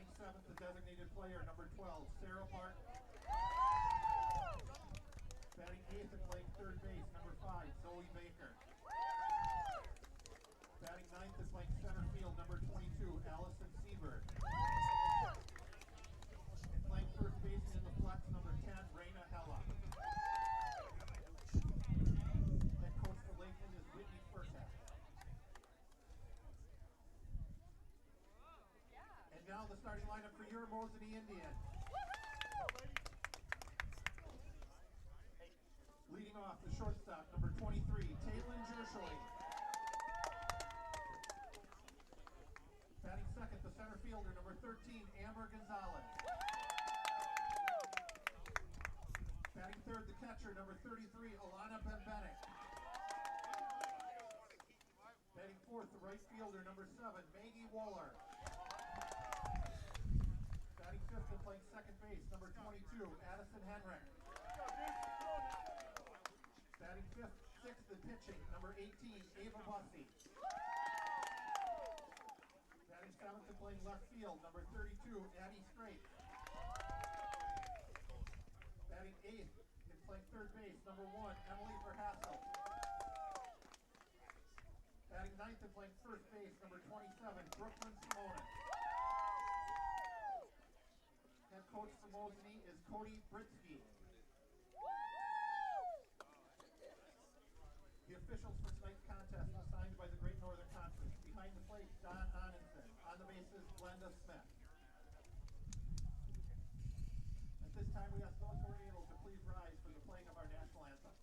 Batting seventh, the designated player, number 12, Sarah Park. Batting eighth and playing third base, number 5, Zoe Baker. Batting ninth and playing center field, number 22, Allison Seaberg. And playing first base in the flex, number 10, Raina Hella. Head coach for Lakeland is Whitney Furtak. And now the starting lineup for your Mosinee Indians. Leading off, the shortstop, number 23, Taylin Jershoy. Batting second, the center fielder, number 13, Amber Gonzalez. Batting third, the catcher, number 33, Alana Benbenek. Batting fourth, the right fielder, number 7, Maggie Waller. Batting fifth and playing second base, number 22, Addison Henrik. Batting sixth and pitching, number 18, Ava Bussey. Batting seventh and playing left field, number 32, Addie Straight. Batting eighth and playing third base, number 1, Emily Verhassel. Batting ninth and playing first base, number 27, Brooklyn Simonin. Head coach for Mosinee is Cody Britsky. The officials for tonight's contest assigned by the Great Northern Conference. Behind the plate, Don Onenson. On the bases, Glenda Smith. At this time, we ask those who are able to please rise for the playing of our national anthem.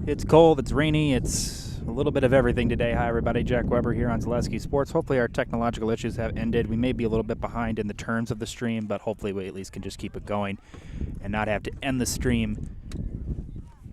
It's cold, it's rainy, it's a little bit of everything today. Hi everybody, Jack Weber here on Zaleski Sports. Hopefully our technological issues have ended. We may be a little bit behind in the terms of the stream, but hopefully we at least can just keep it going and not have to end the stream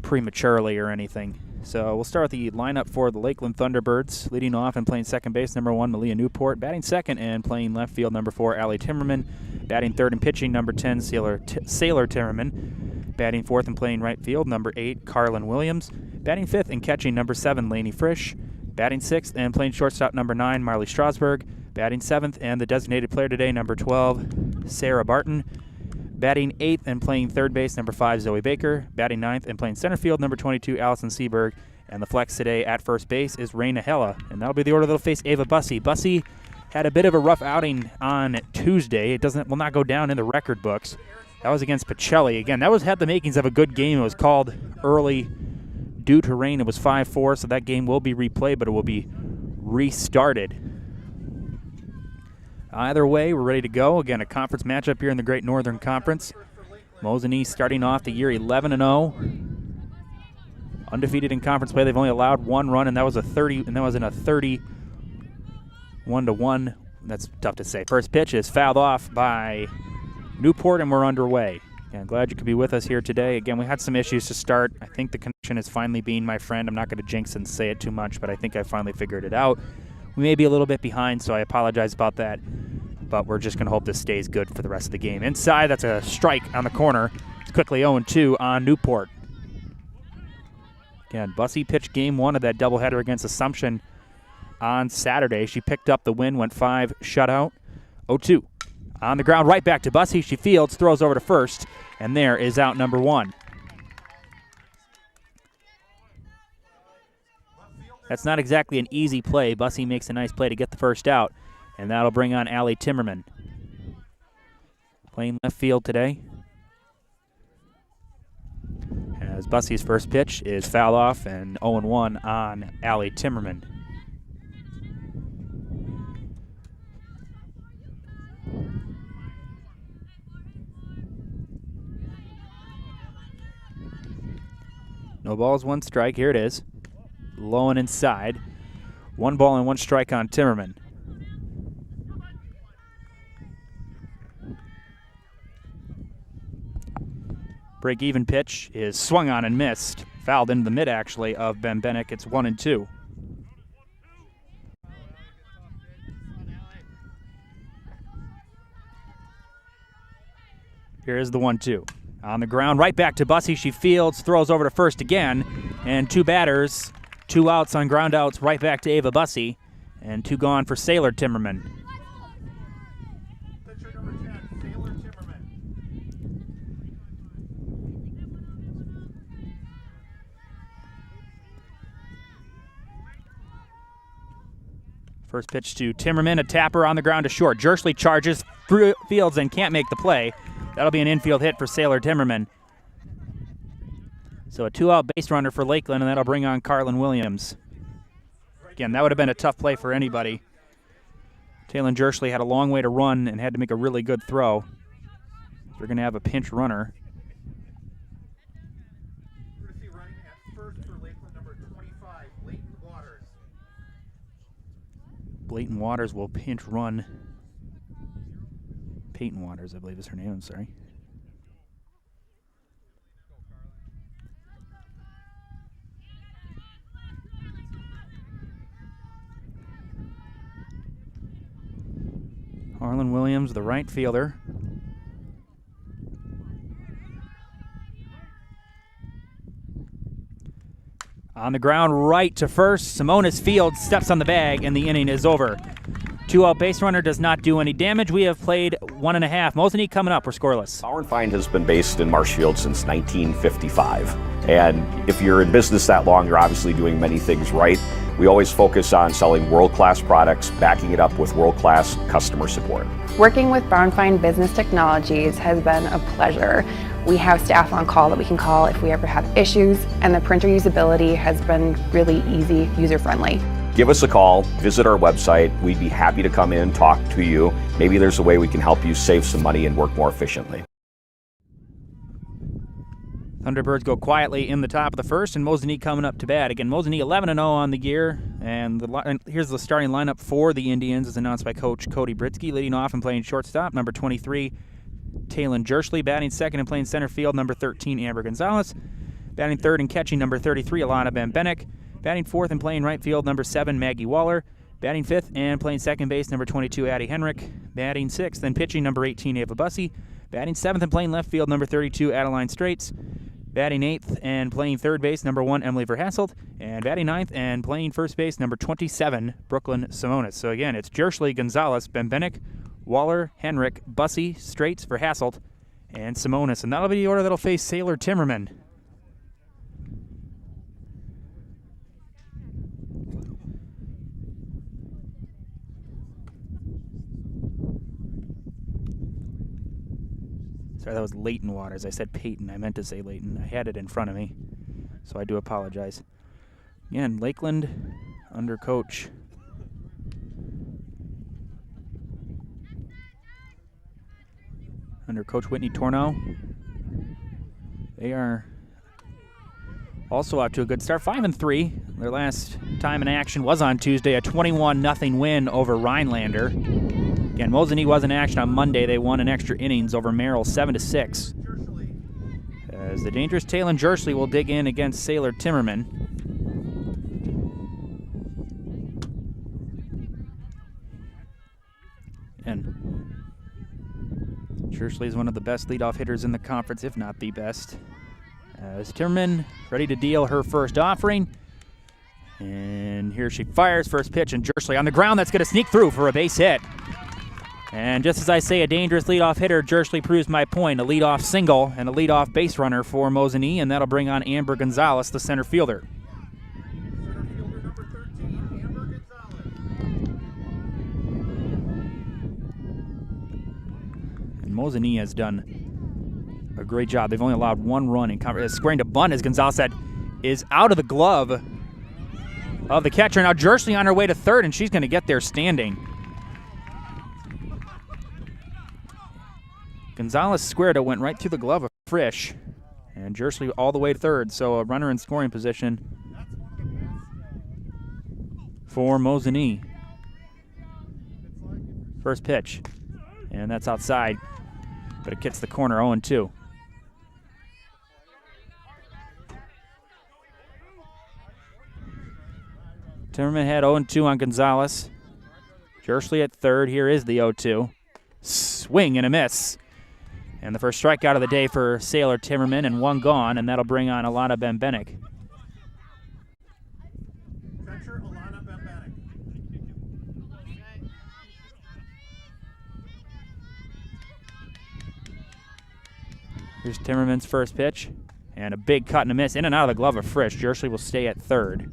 prematurely or anything. So we'll start with the lineup for the Lakeland Thunderbirds. Leading off and playing second base, number 1, Malia Newport. Batting second and playing left field, number 4, Allie Timmerman. Batting third and pitching, number 10, Sailor Timmerman. Batting fourth and playing right field, number 8, Carlin Williams. Batting fifth and catching, number 7, Lainey Frisch. Batting sixth and playing shortstop, number 9, Marley Strasberg. Batting seventh and the designated player today, number 12, Sarah Barton. Batting eighth and playing third base, number 5, Zoe Baker. Batting ninth and playing center field, number 22, Allison Seaberg. And the flex today at first base is Raina Hella. And that'll be the order that'll face Ava Bussey. Bussey had a bit of a rough outing on Tuesday. It will not go down in the record books. That was against Pacelli. Again, that had the makings of a good game. It was called early due to rain. It was 5-4, so that game will be replayed, but it will be restarted. Either way, we're ready to go. Again, a conference matchup here in the Great Northern Conference. Mosinee starting off the year 11-0. Undefeated in conference play. They've only allowed one run, and that was in a 31-1. That's tough to say. First pitch is fouled off by Newport, and we're underway. Yeah, glad you could be with us here today. Again, we had some issues to start. I think the connection is finally being my friend. I'm not going to jinx and say it too much, but I think I finally figured it out. We may be a little bit behind, so I apologize about that. But we're just going to hope this stays good for the rest of the game. Inside, that's a strike on the corner. It's quickly 0-2 on Newport. Again, Bussy pitched game 1 of that doubleheader against Assumption on Saturday. She picked up the win, went 5 shutout, 0-2. On the ground, right back to Bussy. She fields, throws over to first, and there is out number 1. That's not exactly an easy play. Bussy makes a nice play to get the first out, and that'll bring on Allie Timmerman. Playing left field today. As Bussy's first pitch is foul off and 0-1 on Allie Timmerman. No balls, 1 strike. Here it is. Low and inside. 1 ball and 1 strike on Timmerman. Break-even pitch is swung on and missed. Fouled into the mid, actually, of Bembenek. It's 1-2. Here is the 1-2. On the ground, right back to Bussy. She fields, throws over to first again, and 2 batters, 2 outs on ground outs, right back to Ava Bussy, and 2 gone for Sailor Timmerman. Pitcher number 10, Sailor Timmerman. First pitch to Timmerman, a tapper on the ground to short. Jersley charges, fields, and can't make the play. That'll be an infield hit for Sailor Timmerman. So a 2-out base runner for Lakeland, and that'll bring on Carlin Williams. Again, that would have been a tough play for anybody. Taylon Jersley had a long way to run and had to make a really good throw. They're going to have a pinch runner. We're going to see running at first for Lakeland, number 25, Leighton Waters. Leighton Waters will pinch run. Peyton Waters, I believe is her name, I'm sorry. Harlan Williams, the right fielder. On the ground, right to first. Simonis fields, steps on the bag, and the inning is over. 2-out base runner does not do any damage. We have played 1.5. Mosinee coming up. We're scoreless. Power & Find has been based in Marshfield since 1955. And if you're in business that long, you're obviously doing many things right. We always focus on selling world-class products, backing it up with world-class customer support. Working with Power & Find Business Technologies has been a pleasure. We have staff on call that we can call if we ever have issues, and the printer usability has been really easy, user-friendly. Give us a call, visit our website. We'd be happy to come in, talk to you. Maybe there's a way we can help you save some money and work more efficiently. Thunderbirds go quietly in the top of the first, and Mosinee coming up to bat. Again, Mosinee 11-0 on the year, and here's the starting lineup for the Indians as announced by Coach Cody Britsky. Leading off and playing shortstop, number 23, Taylon Jersley. Batting second and playing center field, number 13, Amber Gonzalez. Batting third and catching, number 33, Alana Bembenek. Batting fourth and playing right field, number 7, Maggie Waller. Batting fifth and playing second base, number 22, Addie Henrik. Batting sixth and pitching, number 18, Ava Bussy. Batting seventh and playing left field, number 32, Adeline Straits. Batting eighth and playing third base, number 1, Emily Verhasselt. And batting ninth and playing first base, number 27, Brooklyn Simonis. So again, it's Jersley, Gonzalez, Bembenek, Waller, Henrik, Bussy, Straits, Verhasselt, and Simonis. And that'll be the order that'll face Sailor Timmerman. Sorry, that was Leighton Waters. I said Peyton. I meant to say Leighton. I had it in front of me, so I do apologize. Again, Lakeland under Coach Whitney Tornow. They are also off to a good start. 5-3. Their last time in action was on Tuesday, a 21-0 win over Rhinelander. Again, Mosinee was in action on Monday. They won in extra innings over Merrill 7-6. Jersley, As the dangerous Talon Jersley will dig in against Sailor Timmerman. And Jersley is one of the best leadoff hitters in the conference, if not the best. As Timmerman ready to deal her first offering. And here she fires, first pitch, and Jersley on the ground. That's going to sneak through for a base hit. And just as I say, a dangerous leadoff hitter, Jersley proves my point. A leadoff single and a leadoff base runner for Mosinee, and that'll bring on Amber Gonzalez, the center fielder. Center fielder number 13, Amber Gonzalez. And Mosinee has done a great job. They've only allowed one run in coverage. Squaring to bunt, as Gonzalez said, is out of the glove of the catcher. Now Jersley on her way to third, and she's going to get there standing. Gonzalez squared it, went right through the glove of Frisch, and Jersley all the way to third, so a runner in scoring position for Mosinee. First pitch, and that's outside, but it gets the corner 0-2. Timmerman had 0-2 on Gonzalez. Jersley at third. Here is the 0-2. Swing and a miss. And the first strikeout of the day for Sailor Timmerman, and one gone, and that'll bring on Alana Bembenek. Catcher Alana Bembenek. Here's Timmerman's first pitch, and a big cut and a miss in and out of the glove of Frisch. Jersley will stay at third.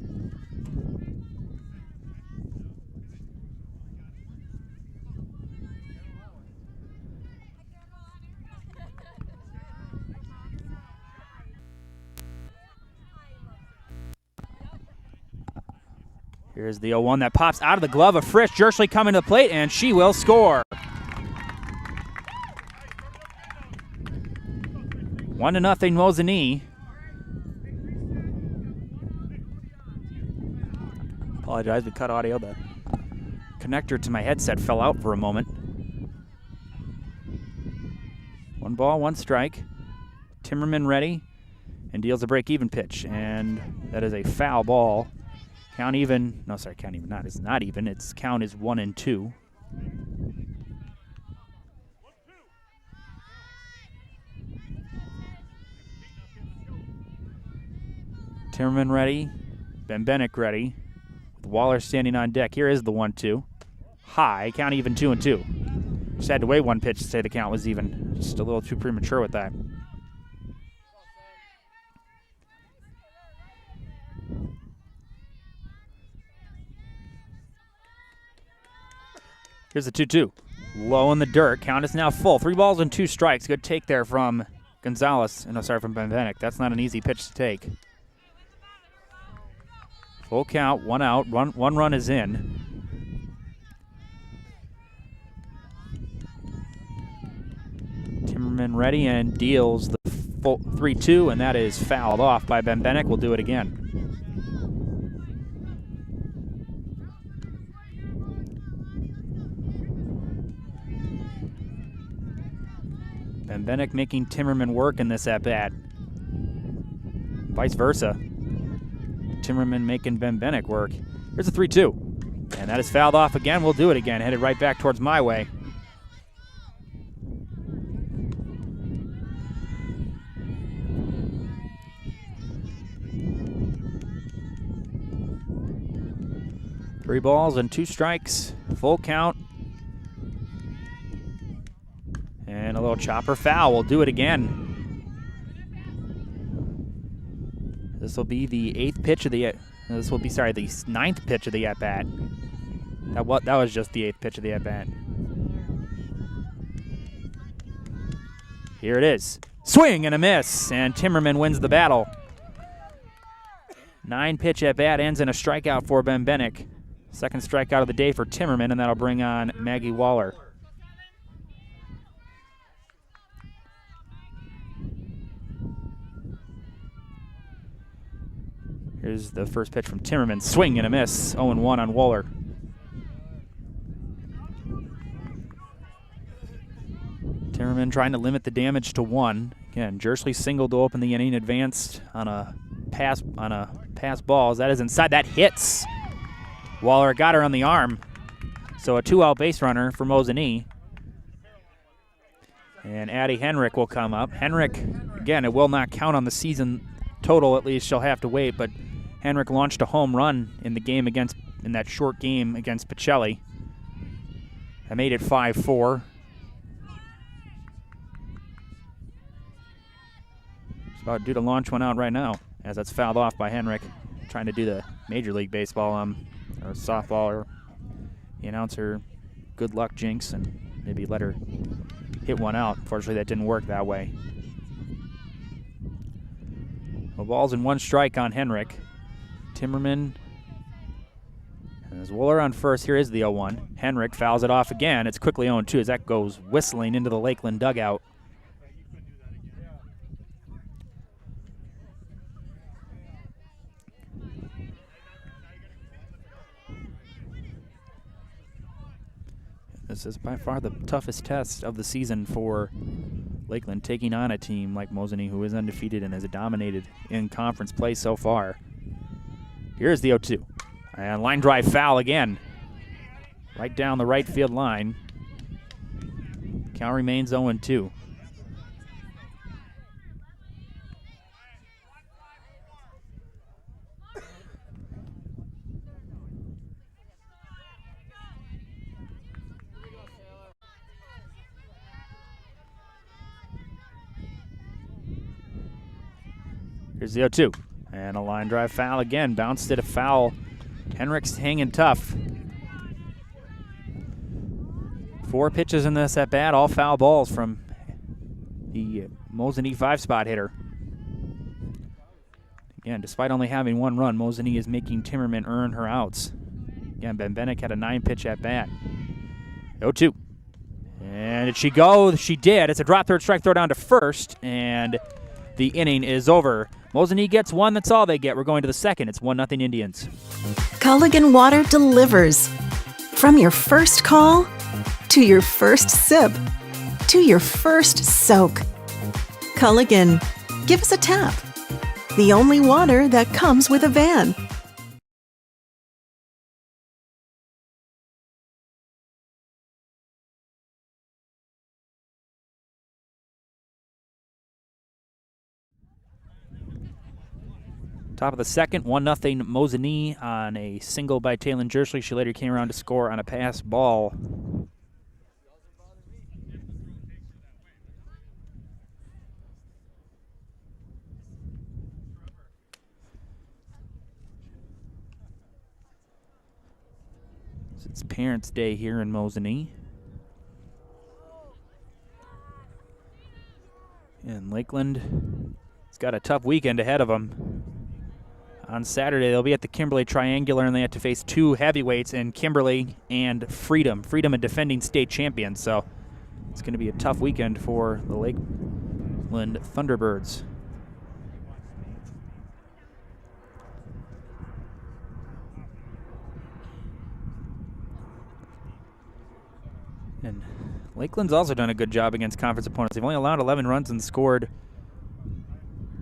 Here's the 0-1 that pops out of the glove of Frisch. Jersley coming to the plate, and she will score. 1-0 Mosinee. Apologize, we cut audio. The connector to my headset fell out for a moment. 1 ball, 1 strike. Timmerman ready and deals a break-even pitch, and that is a foul ball. Count even. No, sorry, count even. It's not even. Its count is 1-2. Timmerman ready. Bembenek ready. With Waller standing on deck. Here is the 1-2. High. Count even 2-2. Just had to wait one pitch to say the count was even. Just a little too premature with that. Here's the 2-2. Low in the dirt. Count is now full. 3 balls and 2 strikes. Good take there from Gonzalez. No, sorry, from Bembenek. That's not an easy pitch to take. Full count, 1 out. One run is in. Timmerman ready and deals the full 3-2, and that is fouled off by Bembenek. We'll do it again. Bembenek making Timmerman work in this at-bat. Vice versa. Timmerman making Bembenek work. Here's a 3-2. And that is fouled off again. We'll do it again. Headed right back towards my way. Three balls and 2 strikes. Full count. And a little chopper foul. We'll do it again. This will be the 8th pitch of the. This will be the 9th pitch of the at bat. That was just the 8th pitch of the at bat. Here it is. Swing and a miss, and Timmerman wins the battle. 9-pitch at bat ends in a strikeout for Bembenek. Second strikeout of the day for Timmerman, and that'll bring on Maggie Waller. Here's the first pitch from Timmerman. Swing and a miss. 0-1 on Waller. Timmerman trying to limit the damage to 1. Again, Jersley singled to open the inning, advanced on a pass ball. That is inside. That hits. Waller got her on the arm. So a 2-out base runner for Mosinee. And Addie Henrik will come up. Henrik, again, it will not count on the season total. At least she'll have to wait. But Henrik launched a home run in that short game against Pacelli. I made it 5-4. It's about due to launch one out right now, as that's fouled off by Henrik, trying to do the Major League Baseball or softball, or the announcer good luck jinx and maybe let her hit one out. Unfortunately, that didn't work that way. The ball's in 1 strike on Henrik. Timmerman. And there's Wooler on first. Here is the 0-1. Henrik fouls it off again. It's quickly 0-2 as that goes whistling into the Lakeland dugout. This is by far the toughest test of the season for Lakeland, taking on a team like Mosinee, who is undefeated and has dominated in conference play so far. Here's the 0-2. And line drive foul again. Right down the right field line. Count remains 0-2. Here's the 0-2. And a line drive foul again. Bounced it a foul. Henrik's hanging tough. 4 pitches in this at bat, all foul balls from the Mosinee 5-spot hitter. Again, despite only having 1 run, Mosinee is making Timmerman earn her outs. Again, Benbenek had a 9-pitch at bat. 0-2. And did she go? She did. It's a drop third strike throw down to first, and the inning is over. Mosinee gets 1. That's all they get. We're going to the second. It's 1-0 Indians. Culligan Water delivers. From your first call, to your first sip, to your first soak. Culligan, give us a tap. The only water that comes with a van. Top of the second, 1-0 Mosinee on a single by Taylon Jersley. She later came around to score on a pass ball. It's Parents' Day here in Mosinee. And Lakeland has got a tough weekend ahead of them. On Saturday, they'll be at the Kimberly Triangular, and they have to face 2 heavyweights in Kimberly and Freedom. Freedom, a defending state champion, so it's going to be a tough weekend for the Lakeland Thunderbirds. And Lakeland's also done a good job against conference opponents. They've only allowed 11 runs and scored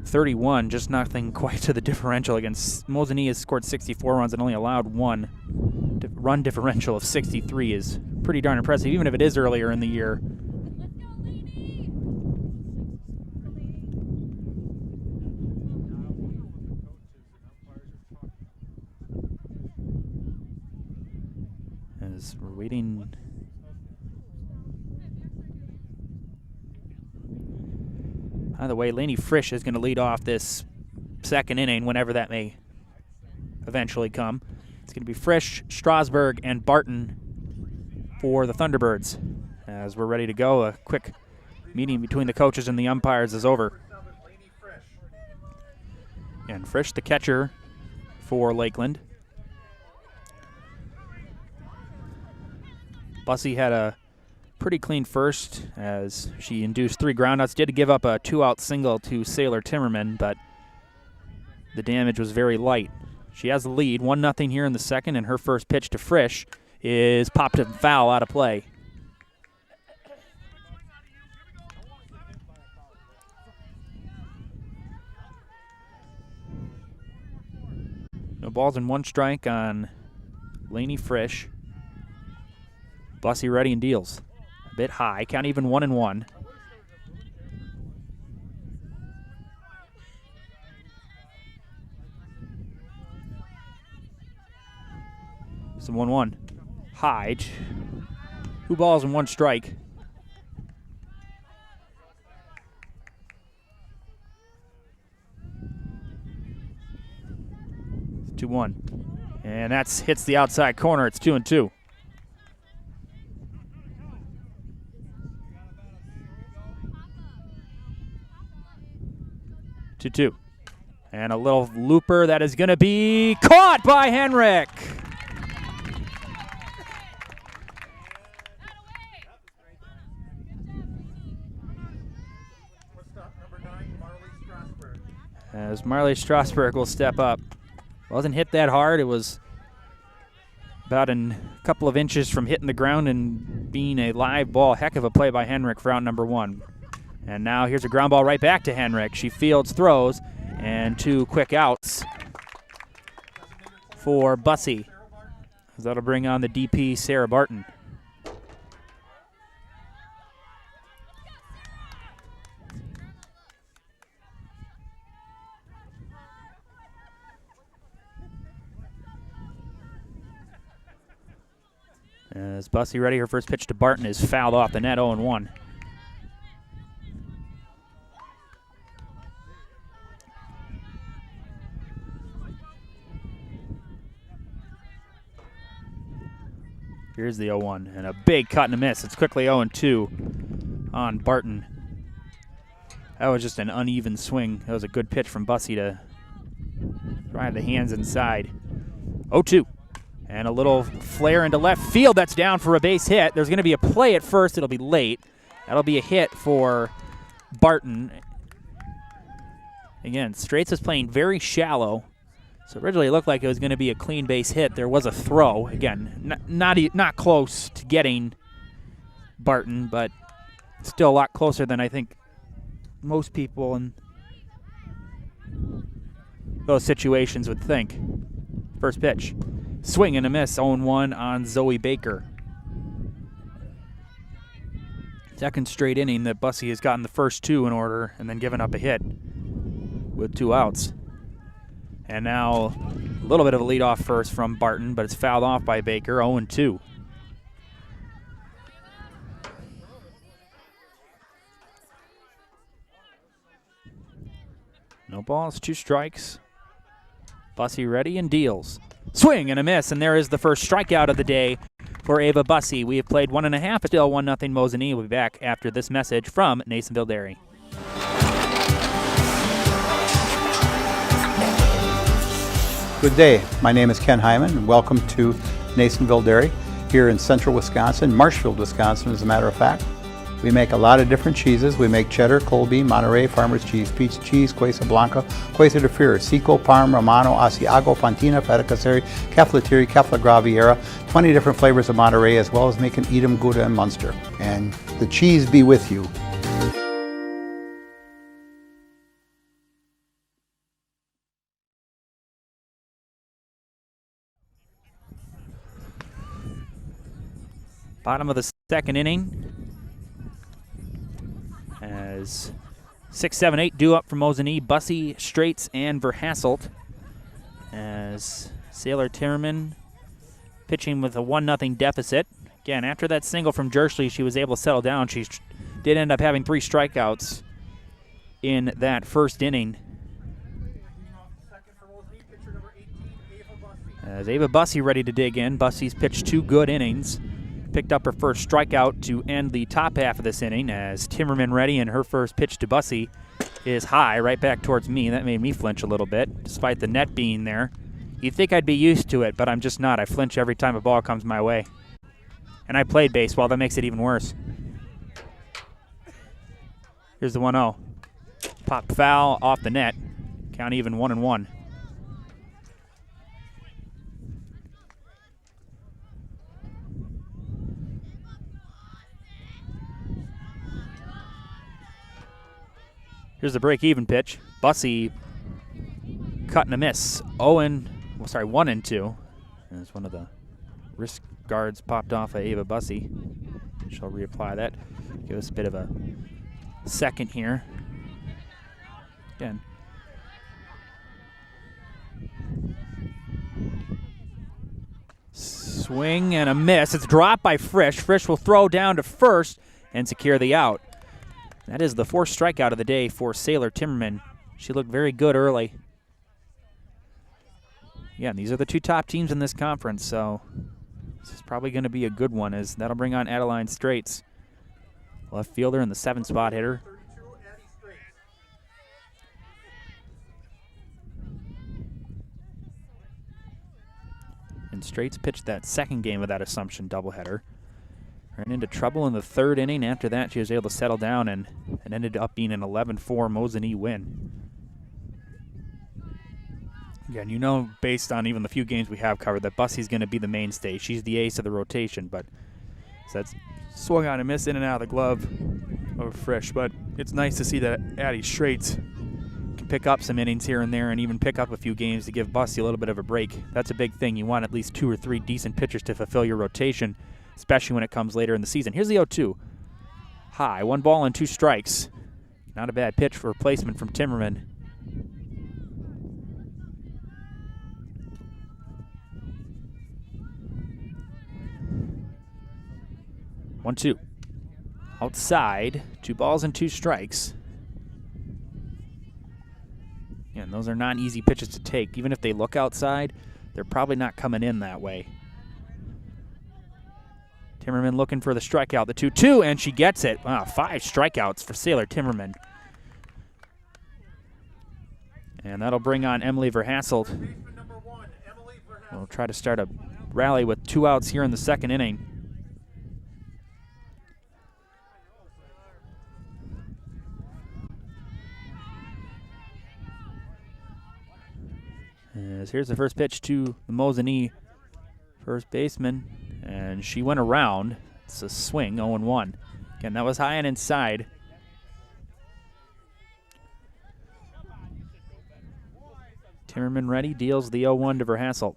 31, just nothing quite to the differential against Mosinee. Has scored 64 runs and only allowed 1. Run differential of 63 is pretty darn impressive, even if it is earlier in the year. As we're waiting. By the way, Lainey Frisch is going to lead off this second inning, whenever that may eventually come. It's going to be Frisch, Strasburg, and Barton for the Thunderbirds. As we're ready to go, a quick meeting between the coaches and the umpires is over. And Frisch, the catcher for Lakeland. Bussey had a pretty clean first as she induced 3 groundouts. Did give up a 2-out single to Sailor Timmerman, but the damage was very light. She has the lead, 1-0 here in the second, and her first pitch to Frisch is popped and foul out of play. No balls and 1 strike on Laney Frisch. Bussy ready and deals. A bit high, count even 1-1. It's a 1-1. High. 2 balls and 1 strike. It's 2-1. And that hits the outside corner. It's 2-2. 2-2. And a little looper that is going to be caught by Henrik. As Marley Strasberg will step up. Wasn't hit that hard. It was about a couple of inches from hitting the ground and being a live ball. Heck of a play by Henrik for out number 1. And now here's a ground ball right back to Henrik. She fields, throws, and 2 quick outs for Bussy. That'll bring on the DP, Sarah Barton. As Bussy ready, her first pitch to Barton is fouled off the net, 0-1. Here's the 0-1, and a big cut and a miss. It's quickly 0-2 on Barton. That was just an uneven swing. That was a good pitch from Bussy to drive the hands inside. 0-2. And a little flare into left field. That's down for a base hit. There's going to be a play at first. It'll be late. That'll be a hit for Barton. Again, Straits is playing very shallow. So originally it looked like it was going to be a clean base hit. There was a throw. Again, not close to getting Barton, but still a lot closer than I think most people in those situations would think. First pitch. Swing and a miss, 0-1 on Zoe Baker. Second straight inning that Bussy has gotten the first 2 in order and then given up a hit with 2 outs. And now a little bit of a leadoff first from Barton, but it's fouled off by Baker, 0-2. No balls, 2 strikes. Bussy ready and deals. Swing and a miss, and there is the first strikeout of the day for Ava Bussy. We have played 1.5, still 1-0 Mosinee. We'll be back after this message from Nasonville Dairy. Good day. My name is Ken Hyman, and welcome to Nasonville Dairy here in central Wisconsin, Marshfield, Wisconsin, as a matter of fact. We make a lot of different cheeses. We make cheddar, Colby, Monterey, Farmer's Cheese, Peach Cheese, Quesa Blanca, Quesa de Freer, Seco, Parm, Romano, Asiago, Fontina, Feta Caseri, Caflateri, Cafla Graviera, 20 different flavors of Monterey, as well as making Edam, Gouda, and Munster. And the cheese be with you. Bottom of the second inning. As 6, 7, 8 due up for Mosinee, Bussy, Straits, and Verhasselt. As Sailor Timmerman pitching with a 1-0 deficit. Again, after that single from Jersley, she was able to settle down. She did end up having 3 strikeouts in that first inning. As Ava Bussy ready to dig in. Bussy's pitched 2 good innings. Picked up her first strikeout to end the top half of this inning as Timmerman ready, and her first pitch to Bussy is high right back towards me. That made me flinch a little bit, despite the net being there. You'd think I'd be used to it, but I'm just not. I flinch every time a ball comes my way. And I played baseball. That makes it even worse. Here's the 1-0. Popped foul off the net. Count even 1-1. Here's the break-even pitch. Bussy cut and a miss. 0-1 well, sorry, 1-2. As one of the wrist guards popped off of Ava Bussey. She'll reapply that. Give us a bit of a second here. Again. Swing and a miss. It's dropped by Frisch. Frisch will throw down to first and secure the out. That is the fourth strikeout of the day for Sailor Timmerman. She looked very good early. Yeah, and these are the two top teams in this conference, so this is probably going to be a good one, as that'll bring on Adeline Straits. Left fielder and the 7-spot hitter. And Straits pitched that second game of that Assumption doubleheader. Ran into trouble in the third inning. After that, she was able to settle down, and it ended up being an 11-4 Mosinee win. Again, you know, based on even the few games we have covered, that Bussey's going to be the mainstay. She's the ace of the rotation, but so that's swung on and missed in and out of the glove of Frisch. But it's nice to see that Addie Straits can pick up some innings here and there and even pick up a few games to give Bussey a little bit of a break. That's a big thing. You want at least 2 or 3 decent pitchers to fulfill your rotation, especially when it comes later in the season. Here's the 0-2. High, 1 ball and 2 strikes. Not a bad pitch for replacement from Timmerman. One, 2. Outside, 2 balls and 2 strikes. Yeah, and those are not easy pitches to take. Even if they look outside, they're probably not coming in that way. Timmerman looking for the strikeout, the 2-2, and she gets it. Wow, 5 strikeouts for Sailor Timmerman. And that'll bring on Emily Verhasselt. We'll try to start a rally with 2 outs here in the second inning. As here's the first pitch to the Mosinee first baseman, and she went around. It's a swing, 0-1. Again, that was high and inside. Timmerman ready, deals the 0-1 to Verhasselt.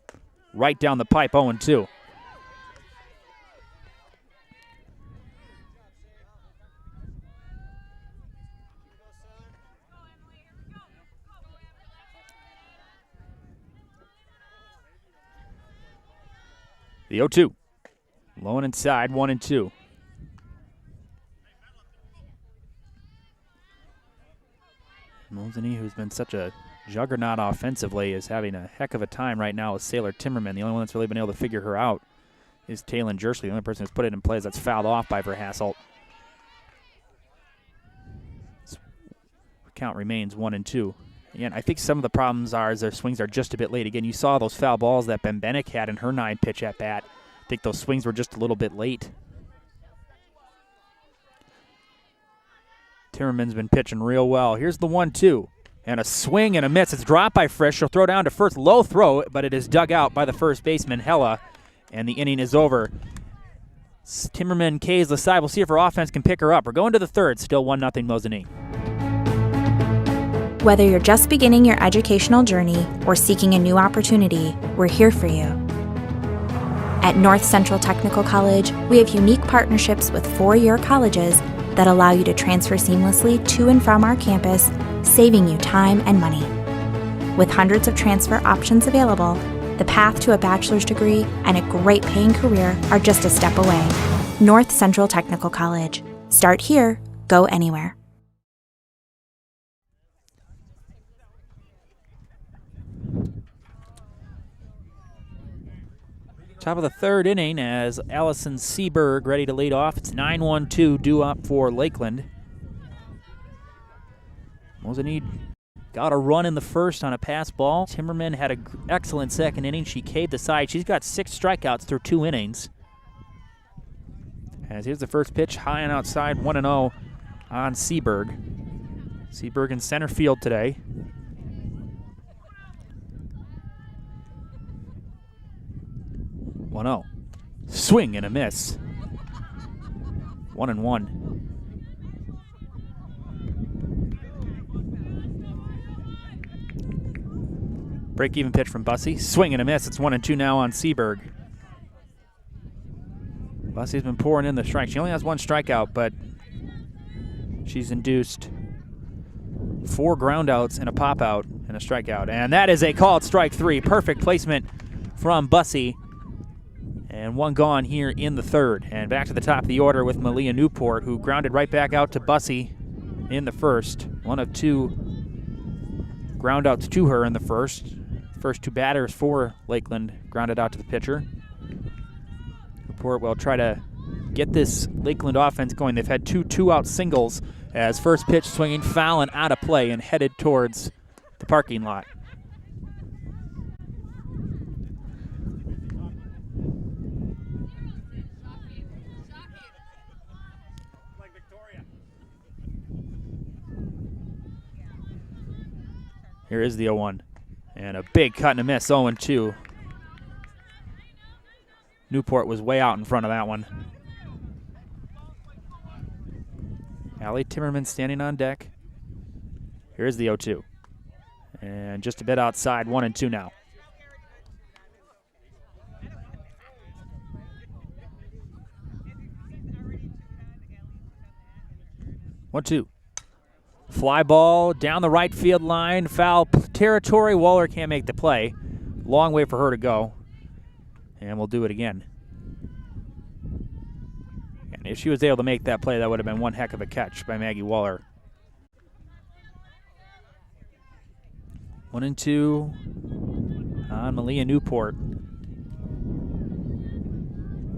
Right down the pipe, 0-2. The 0-2. Low and inside, 1-2. Mosinee, who's been such a juggernaut offensively, is having a heck of a time right now with Sailor Timmerman. The only one that's really been able to figure her out is Taylon Jersley. The only person who's put it in play is that's fouled off by Verhasselt. Count remains 1-2. Again, I think some of the problems are is their swings are just a bit late. Again, you saw those foul balls that Bembenek had in her 9-pitch at bat. I think those swings were just a little bit late. Timmerman's been pitching real well. Here's the 1-2. And a swing and a miss. It's dropped by Frisch. She'll throw down to first. Low throw, but it is dug out by the first baseman, Hella. And the inning is over. Timmerman K's the side. We'll see if her offense can pick her up. We're going to the third. Still 1-0 Mosinee. Whether you're just beginning your educational journey or seeking a new opportunity, we're here for you. At North Central Technical College, we have unique partnerships with 4-year colleges that allow you to transfer seamlessly to and from our campus, saving you time and money. With hundreds of transfer options available, the path to a bachelor's degree and a great paying career are just a step away. North Central Technical College. Start here, go anywhere. Top of the third inning as Allison Seberg ready to lead off. It's 9-1-2 due up for Lakeland. Mosinee got a run in the first on a pass ball. Timmerman had an excellent second inning. She K'd the side. She's got 6 strikeouts through 2 innings. As here's the first pitch, high and outside, 1-0 on Seberg. Seberg in center field today. 1-0. Swing and a miss. 1-1. Break-even pitch from Bussey. Swing and a miss. It's 1-2 now on Seaberg. Bussey's been pouring in the strike. She only has one strikeout, but she's induced 4 groundouts and a pop-out and a strikeout. And that is a called strike 3. Perfect placement from Bussey. And 1 gone here in the 3rd. And back to the top of the order with Malia Newport, who grounded right back out to Bussey in the 1st. 1 of 2 groundouts to her in the 1st. First 2 batters for Lakeland grounded out to the pitcher. Newport will try to get this Lakeland offense going. They've had 2 two-out singles as first pitch swinging foul and out of play and headed towards the parking lot. Here is the 0-1. And a big cut and a miss, 0-2. Newport was way out in front of that one. Allie Timmerman standing on deck. Here's the 0-2. And just a bit outside, 1-2 now. One, two. Fly ball down the right field line, foul territory. Waller can't make the play. Long way for her to go. And we'll do it again. And if she was able to make that play, that would have been one heck of a catch by Maggie Waller. 1-2 on Malia Newport.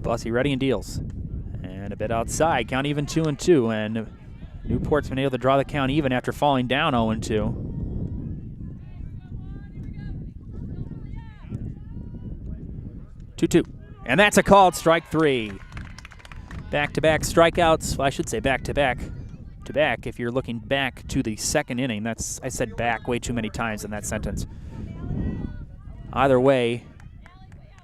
Bussey ready and deals. And a bit outside, count even 2-2. And Newport's been able to draw the count even after falling down 0-2. 2-2. And that's a called strike 3. Back-to-back strikeouts. Well, I should say back-to-back if you're looking back to the 2nd inning. I said back way too many times in that sentence. Either way,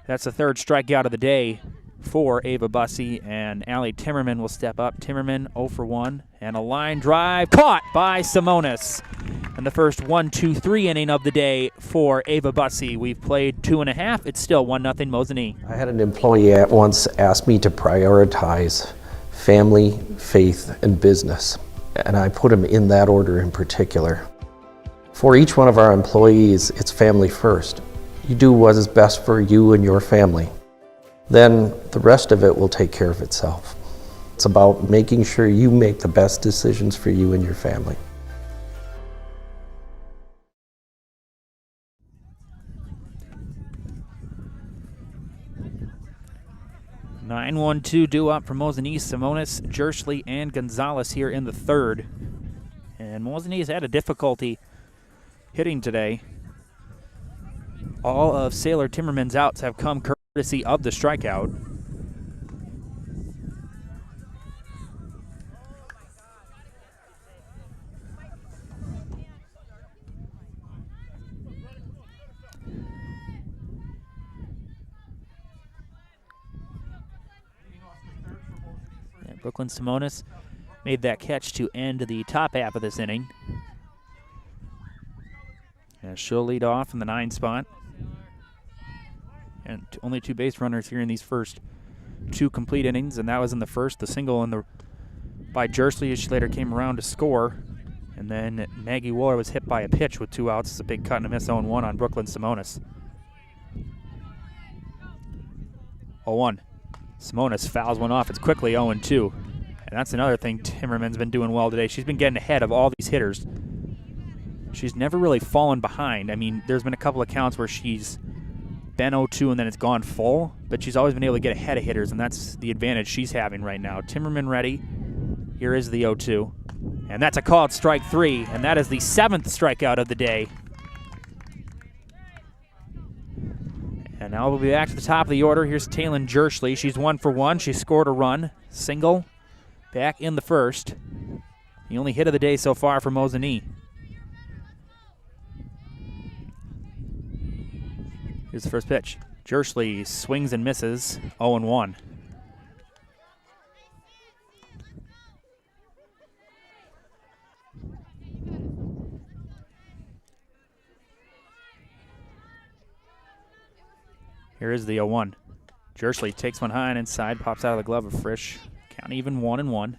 that's the 3rd strikeout of the day for Ava Bussey, and Allie Timmerman will step up. Timmerman 0 for 1, and a line drive caught by Simonis. And the first 1-2-3 inning of the day for Ava Bussey. We've played 2.5. It's still 1-0 Mosinee. I had an employee at once ask me to prioritize family, faith, and business, and I put them in that order in particular. For each one of our employees, it's family first. You do what is best for you and your family. Then the rest of it will take care of itself. It's about making sure you make the best decisions for you and your family. Nine 1-2 due up from Mosinee, Simonis, Jersley, and Gonzalez here in the 3rd. And Mosinee has had a difficulty hitting today. All of Sailor Timmerman's outs have come courtesy of the strikeout. And Brooklyn Simonis made that catch to end the top half of this inning. And she'll lead off in the 9 spot. And only 2 base runners here in these first 2 complete innings, and that was in the 1st, the single by Jersley as she later came around to score. And then Maggie Waller was hit by a pitch with 2 outs. It's a big cut and a miss 0-1 on Brooklyn Simonis. 0-1. Simonis fouls one off. It's quickly 0-2. And that's another thing Timmerman's been doing well today. She's been getting ahead of all these hitters. She's never really fallen behind. I mean, there's been a couple of counts where she's been 0-2 and then it's gone full, but she's always been able to get ahead of hitters, and that's the advantage she's having right now. Timmerman ready. Here is the 0-2. And that's a called strike 3, and that is the 7th strikeout of the day. And now we'll be back to the top of the order. Here's Taylin Jersley. She's 1 for 1. She scored a run. Single back in the 1st. The only hit of the day so far for Mosinee. Here's the first pitch. Jersley swings and misses, 0-1. Here is the 0-1. Jersley takes one high and inside, pops out of the glove of Frisch. Count even 1-1.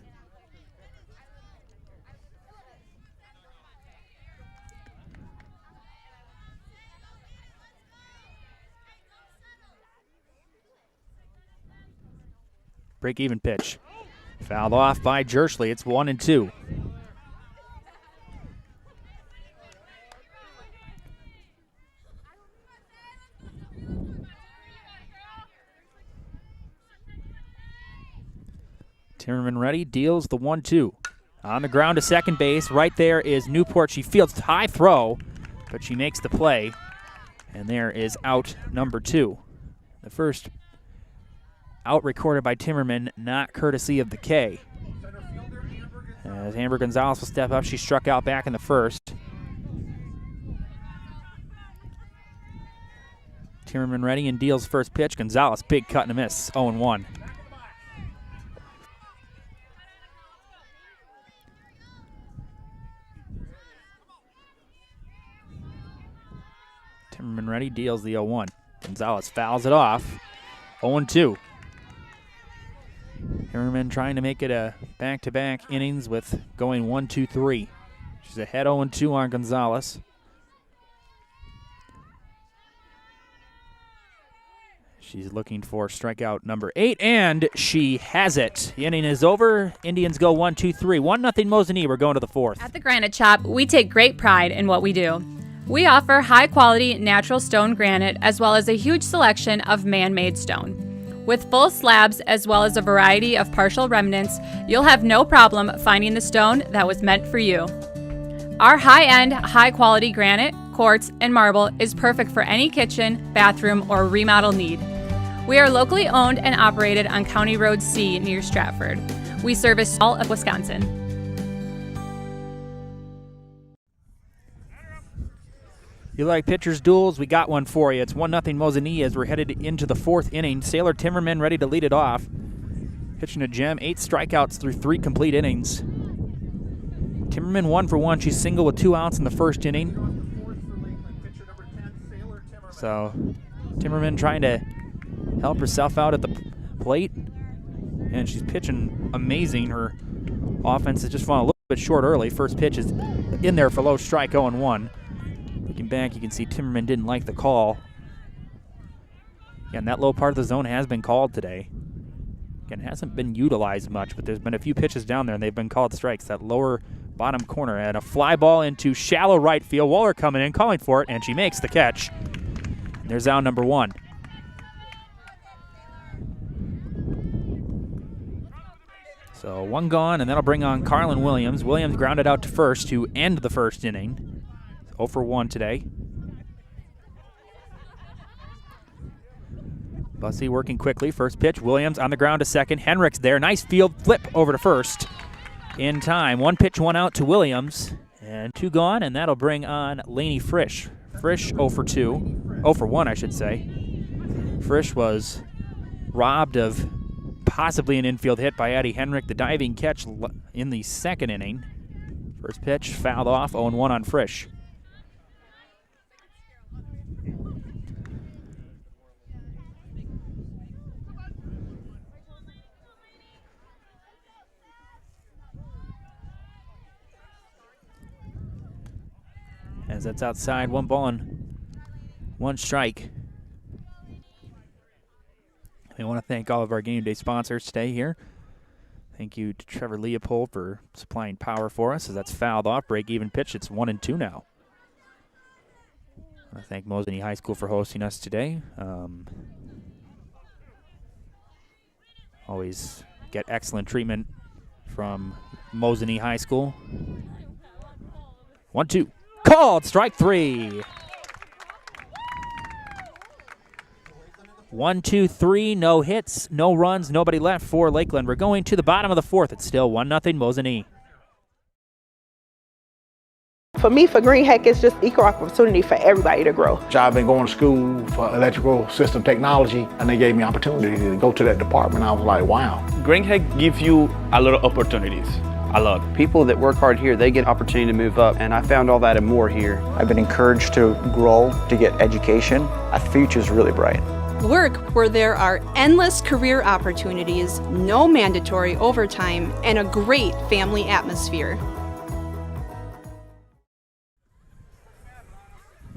Break even pitch. Fouled off by Jersley. It's 1-2. Timmerman ready, deals the 1-2. On the ground to second base. Right there is Newport. She fields high throw, but she makes the play. And there is out number 2. The first out recorded by Timmerman, not courtesy of the K. As Amber Gonzalez will step up, she struck out back in the first. Timmerman ready and deals first pitch. Gonzalez, big cut and a miss, 0-1. Timmerman ready, deals the 0-1. Gonzalez fouls it off, 0-2. Timmerman trying to make it a back-to-back innings with going 1-2-3. She's ahead 0-2 on Gonzalez. She's looking for strikeout number 8, and she has it. The inning is over. Indians go 1-2-3. 1-0 Mosinee. We're going to the 4th. At the Granite Shop, we take great pride in what we do. We offer high-quality natural stone granite as well as a huge selection of man-made stone. With full slabs as well as a variety of partial remnants, you'll have no problem finding the stone that was meant for you. Our high-end, high-quality granite, quartz, and marble is perfect for any kitchen, bathroom, or remodel need. We are locally owned and operated on County Road C near Stratford. We service all of Wisconsin. You like pitchers duels? We got one for you. It's 1-0 Mosinee as we're headed into the 4th inning. Sailor Timmerman ready to lead it off. Pitching a gem, 8 strikeouts through 3 complete innings. Timmerman 1 for 1. She's single with 2 outs in the first inning. So Timmerman trying to help herself out at the plate. And she's pitching amazing. Her offense has just fallen a little bit short early. First pitch is in there for low strike, 0-1. Looking back, you can see Timmerman didn't like the call. Again, that low part of the zone has been called today. Again, it hasn't been utilized much, but there's been a few pitches down there, and they've been called strikes. That lower bottom corner, and a fly ball into shallow right field. Waller coming in, calling for it, and she makes the catch. And there's out number 1. So 1 gone, and that'll bring on Carlin Williams. Williams grounded out to first to end the first inning. 0 for 1 today. Bussey working quickly. First pitch, Williams on the ground to second. Henricks there. Nice field flip over to first in time. 1 pitch, 1 out to Williams. And 2 gone, and that'll bring on Lainey Frisch. Frisch 0 for 2. 0 for 1, I should say. Frisch was robbed of possibly an infield hit by Addie Henrick. The diving catch in the second inning. First pitch, fouled off, 0-1 on Frisch. As that's outside, 1 ball and 1 strike. I want to thank all of our game day sponsors today here. Thank you to Trevor Leopold for supplying power for us as that's fouled off. Break even pitch. It's 1-2 now. I want to thank Mosinee High School for hosting us today. Always get excellent treatment from Mosinee High School. 1-2. Called, strike 3. 1-2-3, no hits, no runs, nobody left for Lakeland. We're going to the bottom of the 4th. It's still 1-0 Mosinee. For me, for Green Heck, it's just equal opportunity for everybody to grow. I've been going to school for electrical system technology, and they gave me opportunity to go to that department. I was like, wow. Green Heck gives you a lot of opportunities. A lot. People that work hard here, they get opportunity to move up, and I found all that and more here. I've been encouraged to grow, to get education. Our future's really bright. Work where there are endless career opportunities, no mandatory overtime, and a great family atmosphere.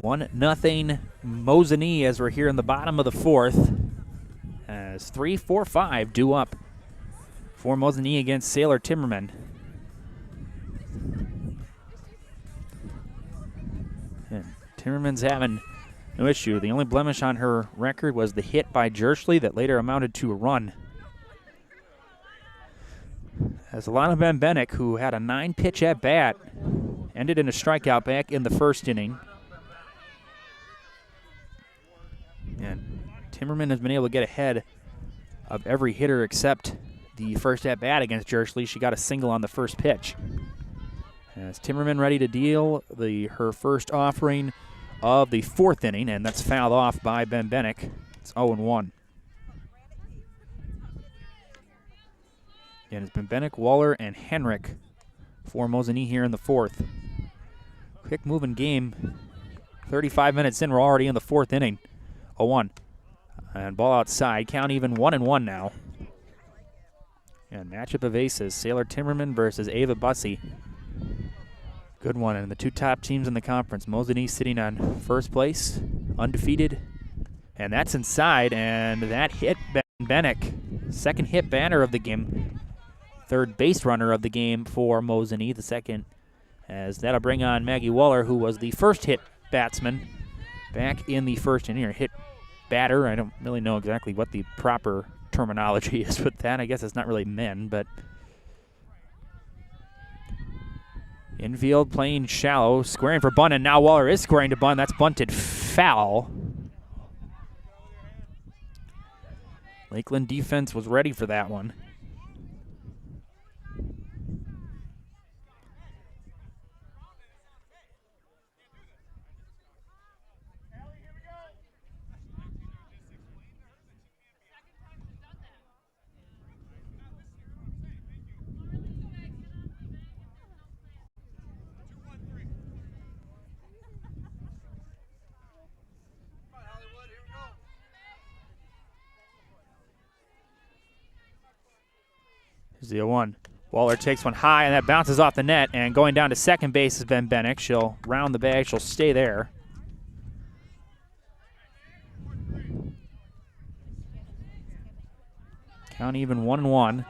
1-0 Mosinee as we're here in the bottom of the fourth. As 3-4-5 due up for Mosinee against Sailor Timmerman. And Timmerman's having no issue. The only blemish on her record was the hit by Jersley that later amounted to a run. As Alana Van Bennick, who had a 9-pitch at bat, ended in a strikeout back in the first inning. And Timmerman has been able to get ahead of every hitter except the first at bat against Jersley. She got a single on the first pitch. As Timmerman ready to deal her first offering of the fourth inning, and that's fouled off by Ben Bennick. It's 0-1. And it's been Bennick, Waller, and Henrik for Mosinee here in the fourth. Quick moving game. 35 minutes in, we're already in the fourth inning. 0-1. And ball outside. Count even 1-1 now. And matchup of aces. Sailor Timmerman versus Ava Bussey. Good one. And the two top teams in the conference. Mosinee sitting on first place, undefeated. And that's inside. And that hit Ben Bennick. Second hit batter of the game. Third base runner of the game for Mosinee. The second, as that'll bring on Maggie Waller, who was the first hit batsman back in the first inning. Or hit batter. I don't really know exactly what the proper terminology is with that. I guess it's not really men, but infield playing shallow, squaring for bunt, and now Waller is squaring to bunt. That's bunted foul. Lakeland defense was ready for that one. Here's the 0-1. Waller takes one high, and that bounces off the net. And going down to second base is Ben Bennick. She'll round the bag. She'll stay there. Count even 1-1.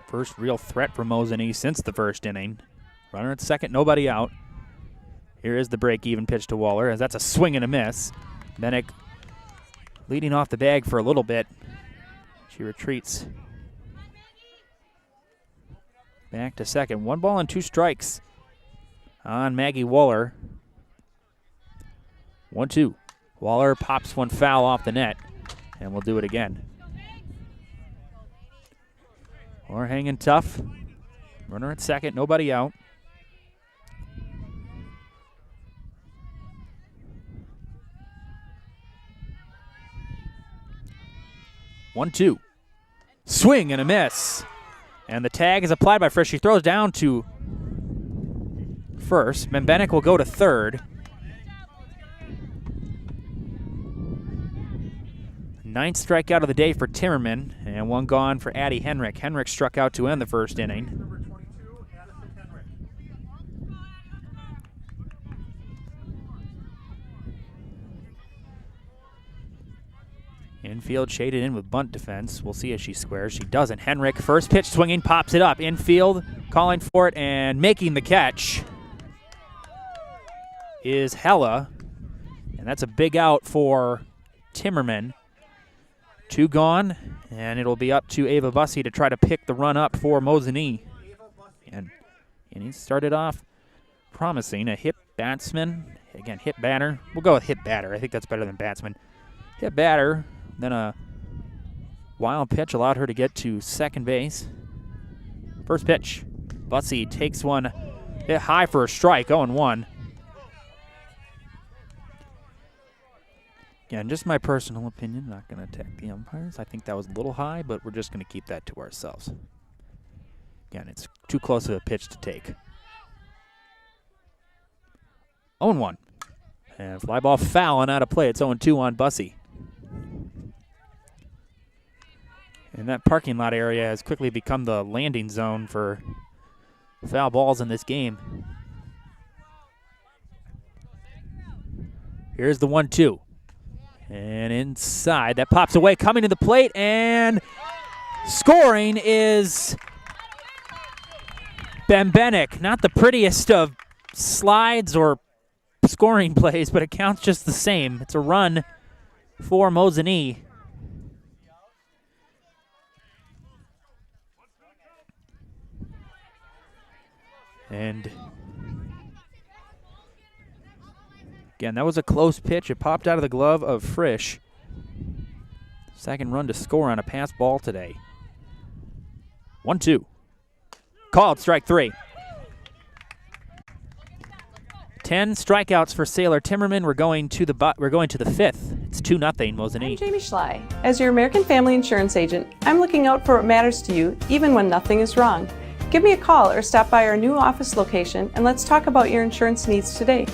First real threat for Mosinee since the first inning. Runner at second, nobody out. Here is the break-even pitch to Waller, as that's a swing and a miss. Bennick leading off the bag for a little bit. She retreats back to second. 1-2 strikes on Maggie Waller. 1-2. Waller pops one foul off the net, and we'll do it again. Waller hanging tough. Runner at second, nobody out. One, two. Swing and a miss. And the tag is applied by Frisch. She throws down to first. Bennick will go to third. Ninth strikeout of the day for Timmerman, and one gone for Addie Henrik. Henrik struck out to end the first inning. Infield shaded in with bunt defense. We'll see if she squares. She doesn't. Henrik, first pitch swinging, pops it up. Infield, calling for it, and making the catch is Hella. And that's a big out for Timmerman. Two gone, and it'll be up to Ava Bussey to try to pick the run up for Mosinee. And he started off promising. A hit batsman. Again, hit batter. We'll go with hit batter. I think that's better than batsman. Hit batter. Then a wild pitch allowed her to get to second base. First pitch. Bussey takes one hit high for a strike, 0-1. Again, just my personal opinion. Not going to attack the umpires. I think that was a little high, but we're just going to keep that to ourselves. Again, it's too close of a pitch to take. 0-1. And fly ball foul and out of play. It's 0-2 on Bussey. And that parking lot area has quickly become the landing zone for foul balls in this game. Here's the 1-2. And inside, that pops away, coming to the plate, and scoring is Bembenek. Not the prettiest of slides or scoring plays, but it counts just the same. It's a run for Mosinee. And again, that was a close pitch. It popped out of the glove of Frisch. Second run to score on a pass ball today. 1-2. Called, strike 3. 10 strikeouts for Sailor Timmerman. We're going to the fifth. It's 2-0 Mosinee. I'm Jamie Schley. As your American Family Insurance agent, I'm looking out for what matters to you, even when nothing is wrong. Give me a call or stop by our new office location and let's talk about your insurance needs today.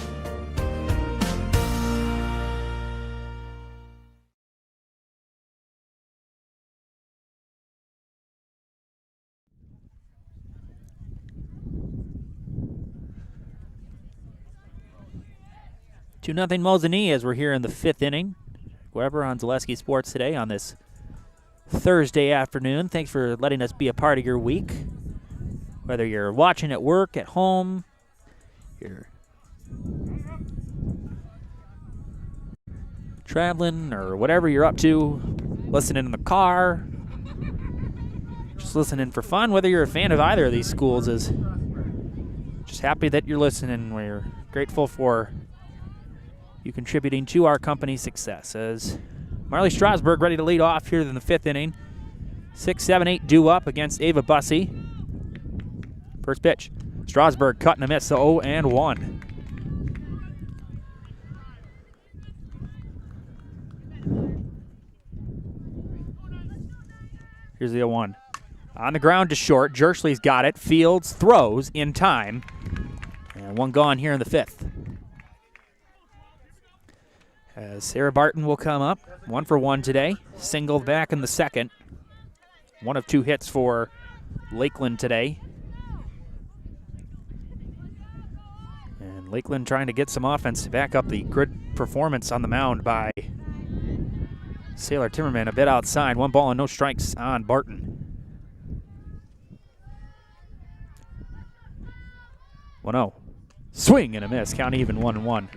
Two nothing Mosinee as we're here in the fifth inning. Weber on Zaleski Sports today on this Thursday afternoon. Thanks for letting us be a part of your week. Whether you're watching at work, at home, you're traveling, or whatever you're up to, listening in the car, just listening for fun, whether you're a fan of either of these schools, is just happy that you're listening. We're grateful for you contributing to our company's success. As Marley Strasburg ready to lead off here in the fifth inning. 6, 7, 8 due up against Ava Bussey. First pitch. Strasburg cut and a miss, 0-1. Here's the 0-1. On the ground to short. Jerschley's got it. Fields throws in time. And one gone here in the fifth. As Sarah Barton will come up. 1 for 1 today. Single back in the second. 1 of 2 hits for Lakeland today. And Lakeland trying to get some offense to back up the good performance on the mound by Sailor Timmerman. A bit outside. 1 ball and no strikes on Barton. 1-0. Swing and a miss. Count even 1-1.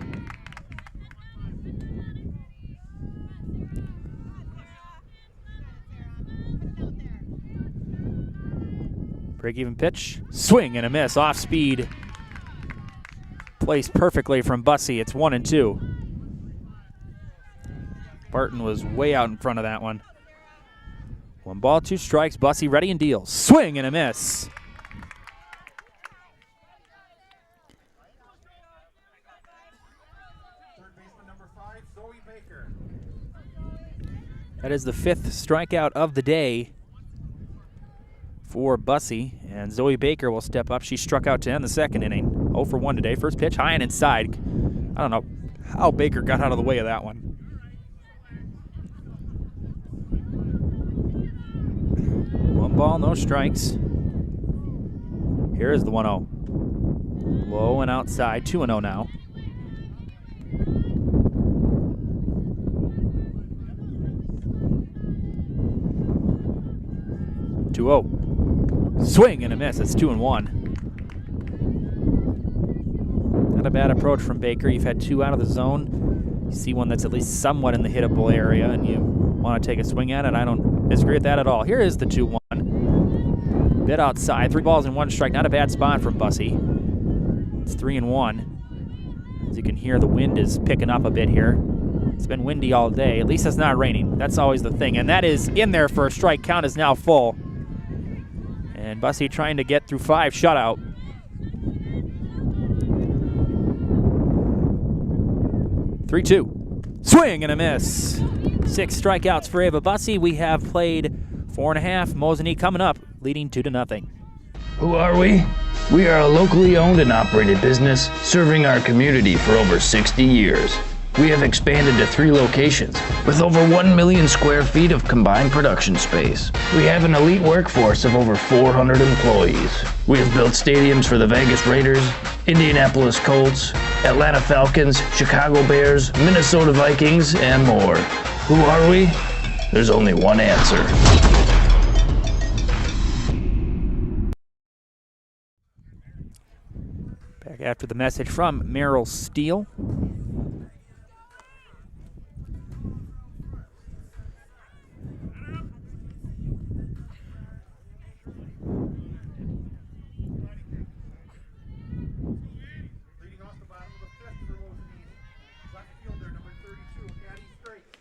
Break-even pitch. Swing and a miss. Off speed. Placed perfectly from Bussey. It's 1-2. Barton was way out in front of that one. 1 ball, 2 strikes. Bussey ready and deals. Swing and a miss. Third baseman number 5, Zoe Baker. That is the 5th strikeout of the day for Bussey, and Zoe Baker will step up. She struck out to end the second inning. 0 for 1 today. First pitch high and inside. I don't know how Baker got out of the way of that one. One ball, no strikes. Here is the 1-0. Low and outside. 2-0 now. Swing and a miss. It's 2-1. Not a bad approach from Baker. You've had 2 out of the zone. You see one that's at least somewhat in the hittable area, and you want to take a swing at it. I don't disagree with that at all. Here is the 2-1. Bit outside. 3 balls and 1 strike. Not a bad spot from Bussey. It's 3-1. As you can hear, the wind is picking up a bit here. It's been windy all day. At least it's not raining. That's always the thing. And that is in there for a strike. Count is now full. And Bussey trying to get through 5 shutout. (3-2). Swing and a miss. 6 strikeouts for Ava Bussey. We have played 4.5. Mosinee coming up, leading 2-0. Who are we? We are a locally owned and operated business serving our community for over 60 years. we have expanded to 3 locations with over 1 million square feet of combined production space. We have an elite workforce of over 400 employees. We have built stadiums for the Vegas Raiders, Indianapolis Colts, Atlanta Falcons, Chicago Bears, Minnesota Vikings, and more. Who are we? There's only one answer. Back after the message from Merrill Steele. Leading off the bottom of the fifth for Mosinee, left fielder number 32, Addie Straits.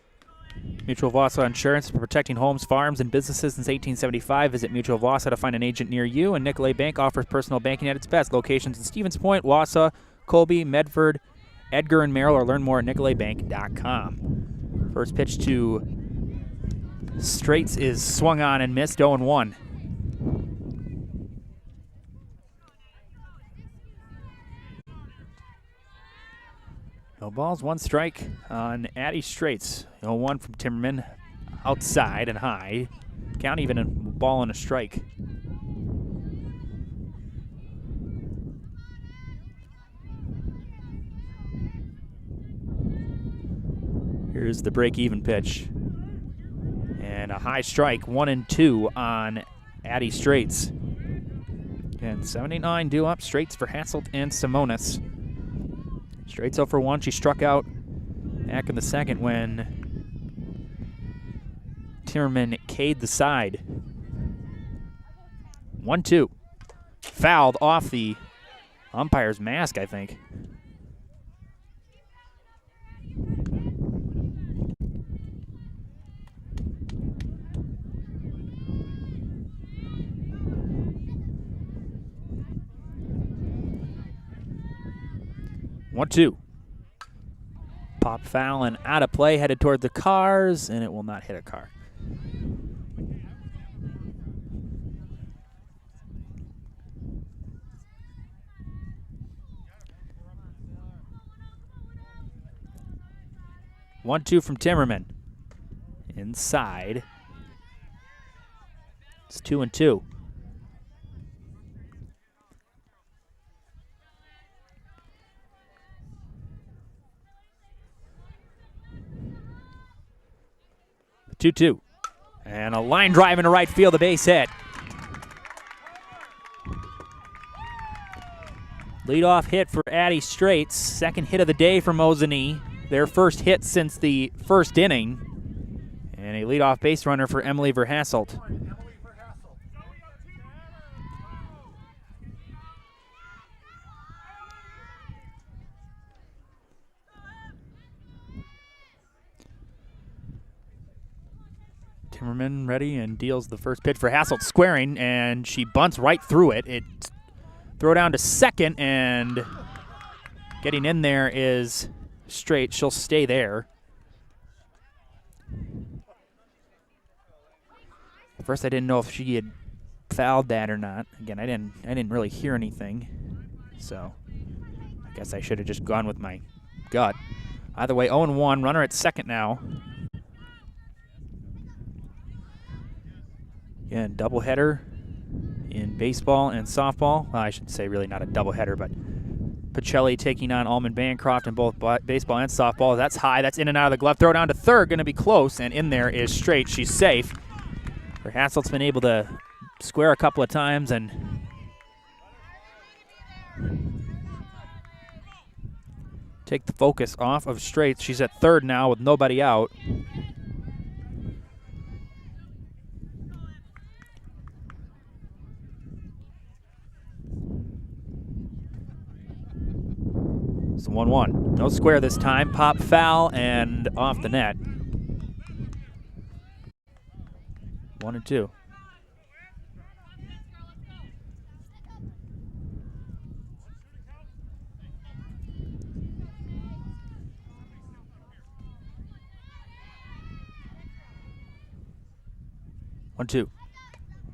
Mutual Wausau Insurance, for protecting homes, farms, and businesses since 1875. Visit Mutual Wausau to find an agent near you. And Nicolet Bank offers personal banking at its best. Locations in Stevens Point, Wausau, Colby, Medford, Edgar, and Merrill, or learn more at nicoletbank.com. First pitch to Straits is swung on and missed, 0-1. No balls, 1 strike on Addie Straits. 0-1 from Timmerman, outside and high. Count even a ball and a strike. Here's the break-even pitch. And a high strike, 1-2 on Addie Straits. And 79 due up, Straits for Hasselt and Simonis. Straits 0 for 1. She struck out back in the second when Timmerman K'd the side. 1-2. Fouled off the umpire's mask, I think. One, two. Pop foul and out of play, headed toward the cars, and it will not hit a car. One, two from Timmerman. Inside. It's 2-2. Two-two. And a line drive into right field, a base hit. Leadoff hit for Addie Straits. Second hit of the day for Mosinee. Their first hit since the first inning. And a leadoff base runner for Emily Verhasselt. Timmerman ready and deals the first pitch for Hasselt, squaring, and she bunts right through it. It throw down to second, and getting in there is Straight. She'll stay there. At first, I didn't know if she had fouled that or not. Again, I didn't really hear anything, so I guess I should have just gone with my gut. Either way, 0-1, runner at second now. Again, doubleheader in baseball and softball. Well, I should say really not a doubleheader, but Pacelli taking on Almond Bancroft in both baseball and softball. That's high. That's in and out of the glove. Throw down to third. Going to be close, and in there is Straight. She's safe. Hasselt's been able to square a couple of times and take the focus off of Straight. She's at third now with nobody out. It's 1-1. No square this time. Pop foul and off the net. 1-2.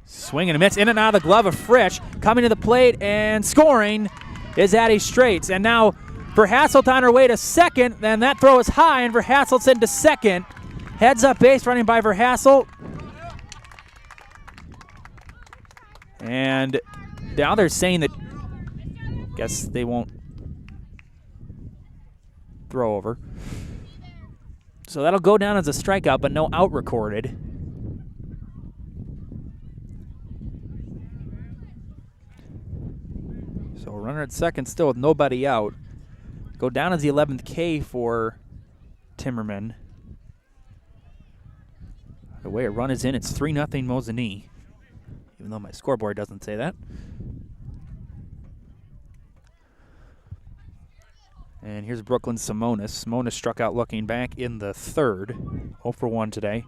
Swing and a miss. In and out of the glove of Frisch. Coming to the plate and scoring is Addie Straits. And now Verhasselt on her way to second, and that throw is high, and Verhasselt's into second. Heads up base running by Verhasselt. And now they're saying that, guess they won't throw over. So that'll go down as a strikeout, but no out recorded. So runner at second still with nobody out. Go down as the 11th K for Timmerman. The way a run is in, it's 3-0 Mosinee, even though my scoreboard doesn't say that. And here's Brooklyn Simonis. Simonis struck out looking back in the third. 0 for 1 today.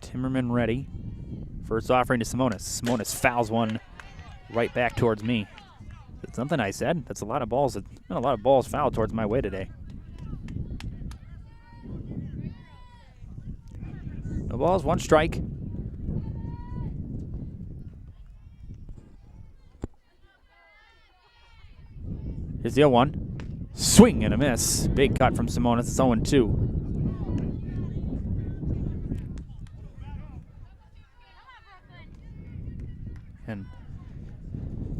Timmerman ready. First offering to Simonis. Simonis fouls one right back towards me. That's something I said. That's a lot of balls. There's been a lot of balls fouled towards my way today. No balls, one strike. Here's the 0-1. Swing and a miss. Big cut from Simonis. It's 0-2. And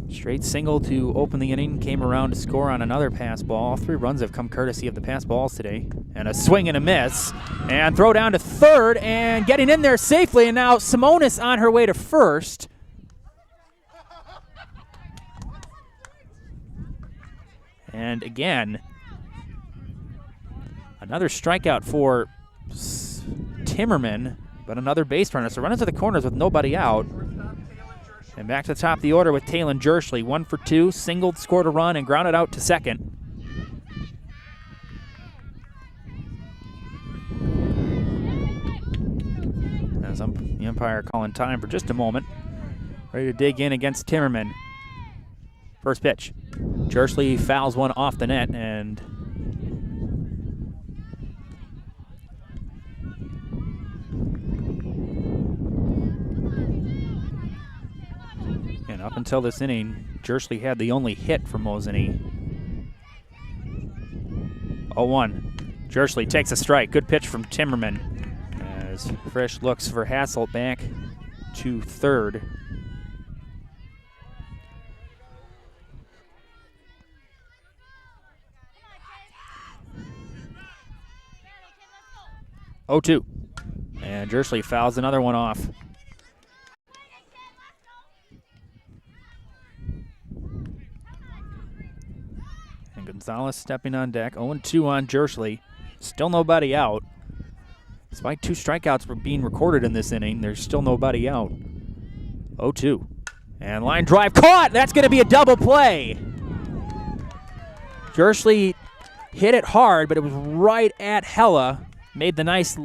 straight single to open the inning, came around to score on another pass ball. All 3 runs have come courtesy of the pass balls today. And a swing and a miss. And throw down to third and getting in there safely. And now Simonis on her way to first. And again, another strikeout for Timmerman, but another base runner. So running to the corners with nobody out. And back to the top of the order with Talon Jerschley. 1 for 2, singled, scored a run, and grounded out to second. As the umpire calling time for just a moment. Ready to dig in against Timmerman. First pitch. Jerschley fouls one off the net, and up until this inning, Jerschley had the only hit for Mosinee. 0-1. Jerschley takes a strike. Good pitch from Timmerman as Frisch looks for Hasselt back to third. Oh, 2. And Jerschley fouls another one off. And Gonzalez stepping on deck. 0-2 on Jerschley. Still nobody out. Despite 2 strikeouts being recorded in this inning, there's still nobody out. 0-2. And line drive caught! That's going to be a double play. Jerschley hit it hard, but it was right at Hella. Made the nice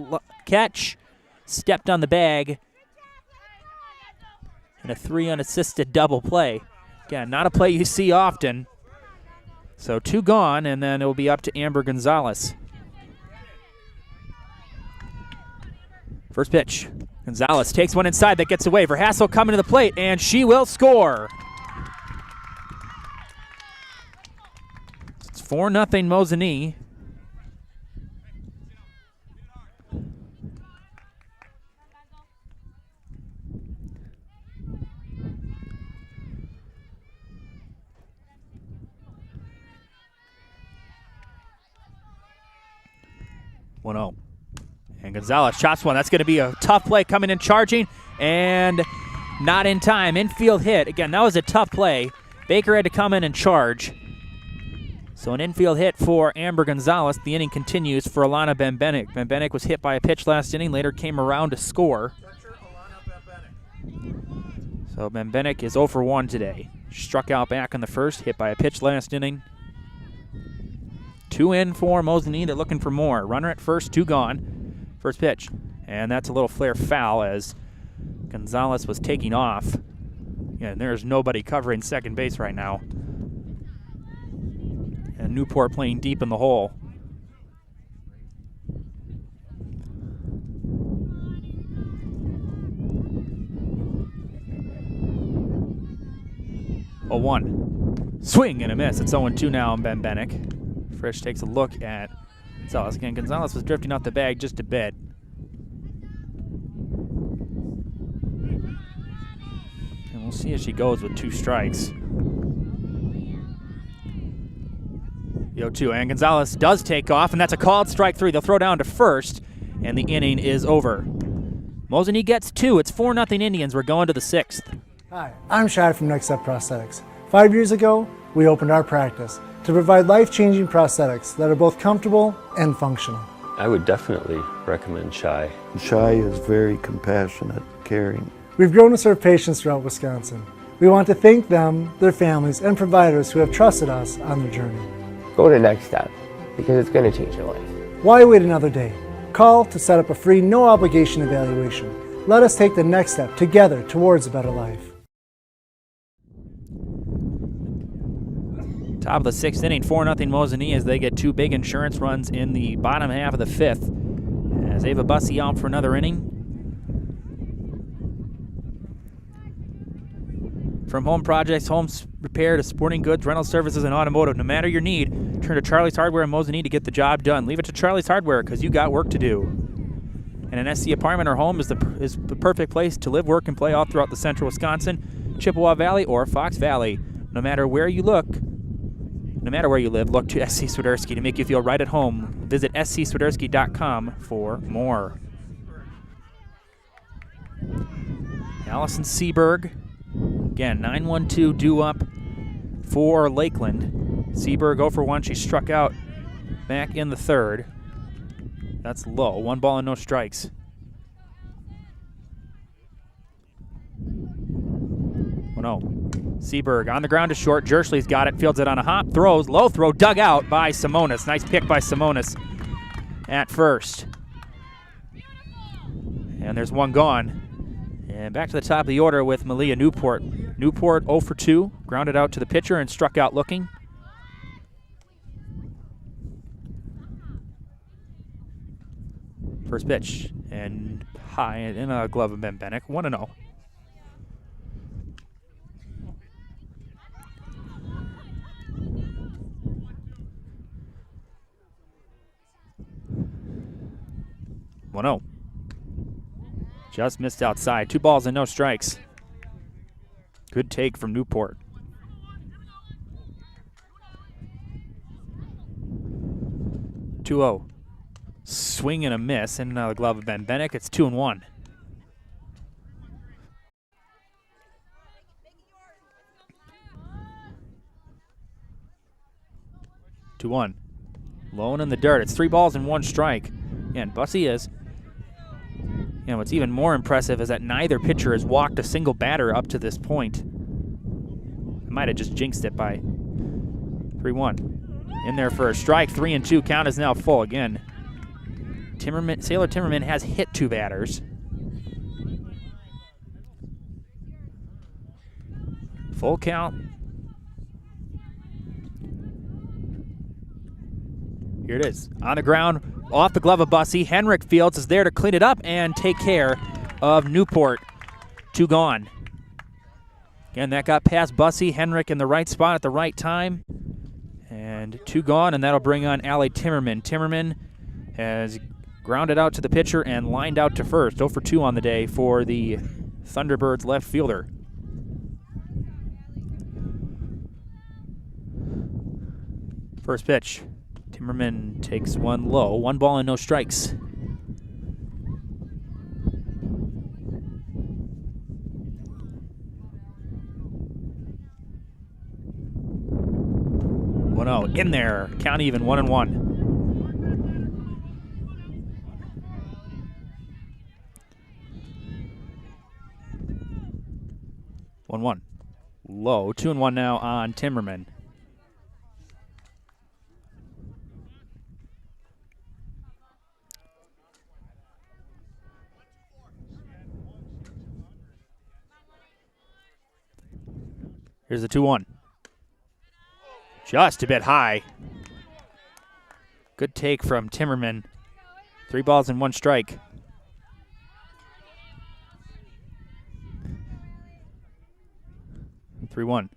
catch, stepped on the bag, and a 3 unassisted double play. Again, not a play you see often. So 2 gone, and then it will be up to Amber Gonzalez. First pitch. Gonzalez takes one inside that gets away. Verhasselt coming to the plate, and she will score. It's 4-0 Mosinee. And Gonzalez chops one. That's going to be a tough play coming in charging, and not in time. Infield hit. Again, that was a tough play. Baker had to come in and charge. So an infield hit for Amber Gonzalez. The inning continues for Alana Bembenek. Bembenek was hit by a pitch last inning, later came around to score. So Bembenek is 0 for 1 today. Struck out back in the first, hit by a pitch last inning. 2 in for Mosinee. They're looking for more. Runner at first, 2 gone. First pitch, and that's a little flare foul as Gonzalez was taking off. And there's nobody covering second base right now. And Newport playing deep in the hole. A 1. Swing and a miss. It's 0-2 now on Ben Bennick. Frisch takes a look at Gonzalez. Again, Gonzalez was drifting out the bag just a bit. And we'll see as she goes with 2 strikes. The 0-2, and Gonzalez does take off, and that's a called strike 3. They'll throw down to first, and the inning is over. Mosinee gets 2. It's 4-0 Indians. We're going to the 6th. Hi, I'm Shad from Next Step Prosthetics. 5 years ago, we opened our practice to provide life-changing prosthetics that are both comfortable and functional. I would definitely recommend Shai. Shai is very compassionate, caring. We've grown to serve patients throughout Wisconsin. We want to thank them, their families, and providers who have trusted us on their journey. Go to Next Step, because it's going to change your life. Why wait another day? Call to set up a free, no-obligation evaluation. Let us take the next step together towards a better life. Top of the 6th inning, 4-0 Mosinee as they get 2 big insurance runs in the bottom half of the 5th. As Ava Bussey out for another inning. From home projects, home repair to sporting goods, rental services, and automotive, no matter your need, turn to Charlie's Hardware in Mosinee to get the job done. Leave it to Charlie's Hardware because you got work to do. And an SC apartment or home is the perfect place to live, work, and play all throughout the central Wisconsin, Chippewa Valley, or Fox Valley. No matter where you live, look to SC Swiderski to make you feel right at home. Visit scswiderski.com for more. Allison Seberg. Again, 9-1-2 due up for Lakeland. Seberg 0 for 1. She struck out back in the 3rd. That's low. 1 ball and no strikes. 1-0. Seberg on the ground to short. Jerschley's got it. Fields it on a hop. Throws. Low throw. Dug out by Simonis. Nice pick by Simonis at first. And there's 1 gone. And back to the top of the order with Malia Newport. Newport 0 for 2. Grounded out to the pitcher and struck out looking. First pitch. And high in a glove of Ben Bennick. 1-0. Just missed outside. 2 balls and no strikes. Good take from Newport. 2-0. Swing and a miss, and another glove of Ben Bennick. It's 2-1. Low and in the dirt. It's 3 balls and 1 strike. And Bussey is. What's even more impressive is that neither pitcher has walked a single batter up to this point. I might have just jinxed it by 3-1. In there for a strike. 3-2. Count is now full again. Sailor Timmerman has hit 2 batters. Full count. Here it is. On the ground, off the glove of Bussey. Henrik Fields is there to clean it up and take care of Newport. 2 gone. Again, that got past Bussey. Henrik in the right spot at the right time. And 2 gone, and that'll bring on Allie Timmerman. Timmerman has grounded out to the pitcher and lined out to first. 0 for 2 on the day for the Thunderbirds left fielder. First pitch. Timmerman takes 1 low. 1 ball and no strikes. In there. Count even. 1-1. 1-1. Low. 2-1 now on Timmerman. Here's the 2-1. Just a bit high. Good take from Timmerman. 3 balls and 1 strike. (3-1).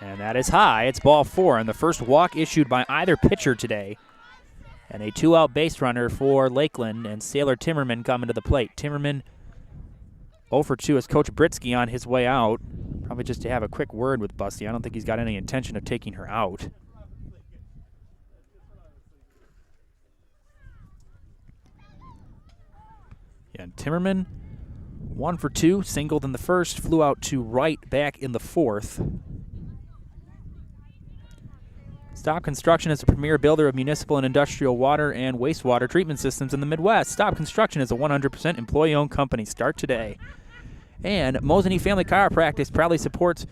And that is high. It's ball 4, and the first walk issued by either pitcher today. And a 2-out base runner for Lakeland, and Sailor Timmerman coming to the plate. Timmerman 0 for 2 as Coach Britsky on his way out. Probably just to have a quick word with Busty. I don't think he's got any intention of taking her out. Yeah, and Timmerman 1 for 2, singled in the first, flew out to right back in the fourth. Stop Construction is a premier builder of municipal and industrial water and wastewater treatment systems in the Midwest. Stop Construction is a 100% employee-owned company. Start today. And Mosinee Family Chiropractic proudly supports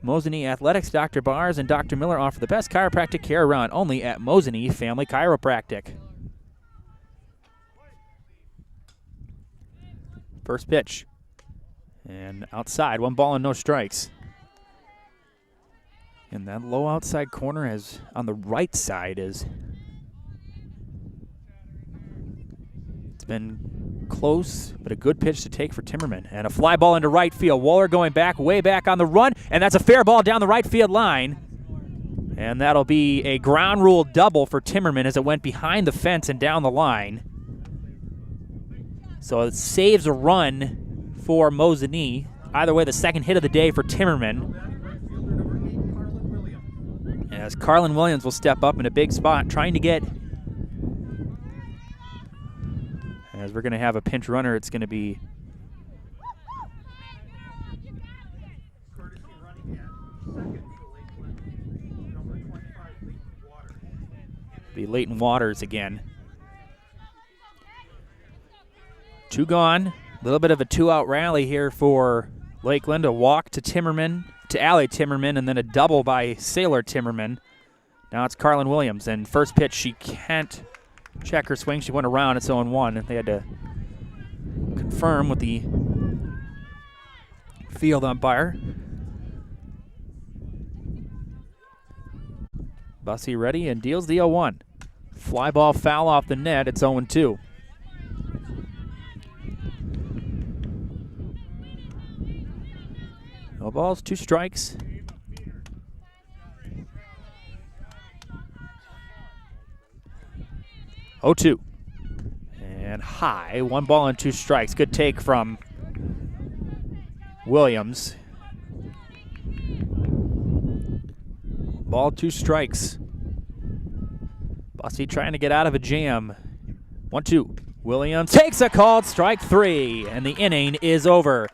Mosinee Athletics. Dr. Bars and Dr. Miller offer the best chiropractic care around, only at Mosinee Family Chiropractic. First pitch. And outside, 1 ball and no strikes. And that low outside corner is on the right side it's been close, but a good pitch to take for Timmerman. And a fly ball into right field. Waller going back, way back on the run, and that's a fair ball down the right field line. And that'll be a ground rule double for Timmerman as it went behind the fence and down the line. So it saves a run for Mosinee. Either way, the second hit of the day for Timmerman. As Carlin Williams will step up in a big spot, trying to get, as we're going to have a pinch runner, it's going to be Leighton Waters again. 2 gone. A little bit of a 2-out rally here for Lakeland. A walk to Timmerman, to Allie Timmerman, and then a double by Sailor Timmerman. Now it's Carlin Williams, and first pitch, she can't check her swing. She went around. It's 0-1. They had to confirm with the field umpire. Bussy ready and deals the 0-1. Fly ball foul off the net. It's 0-2. No balls, 2 strikes. Oh, 2. And high. 1 ball and 2 strikes. Good take from Williams. Ball, 2 strikes. Bussy trying to get out of a jam. 1-2. Williams takes a called strike 3, and the inning is over.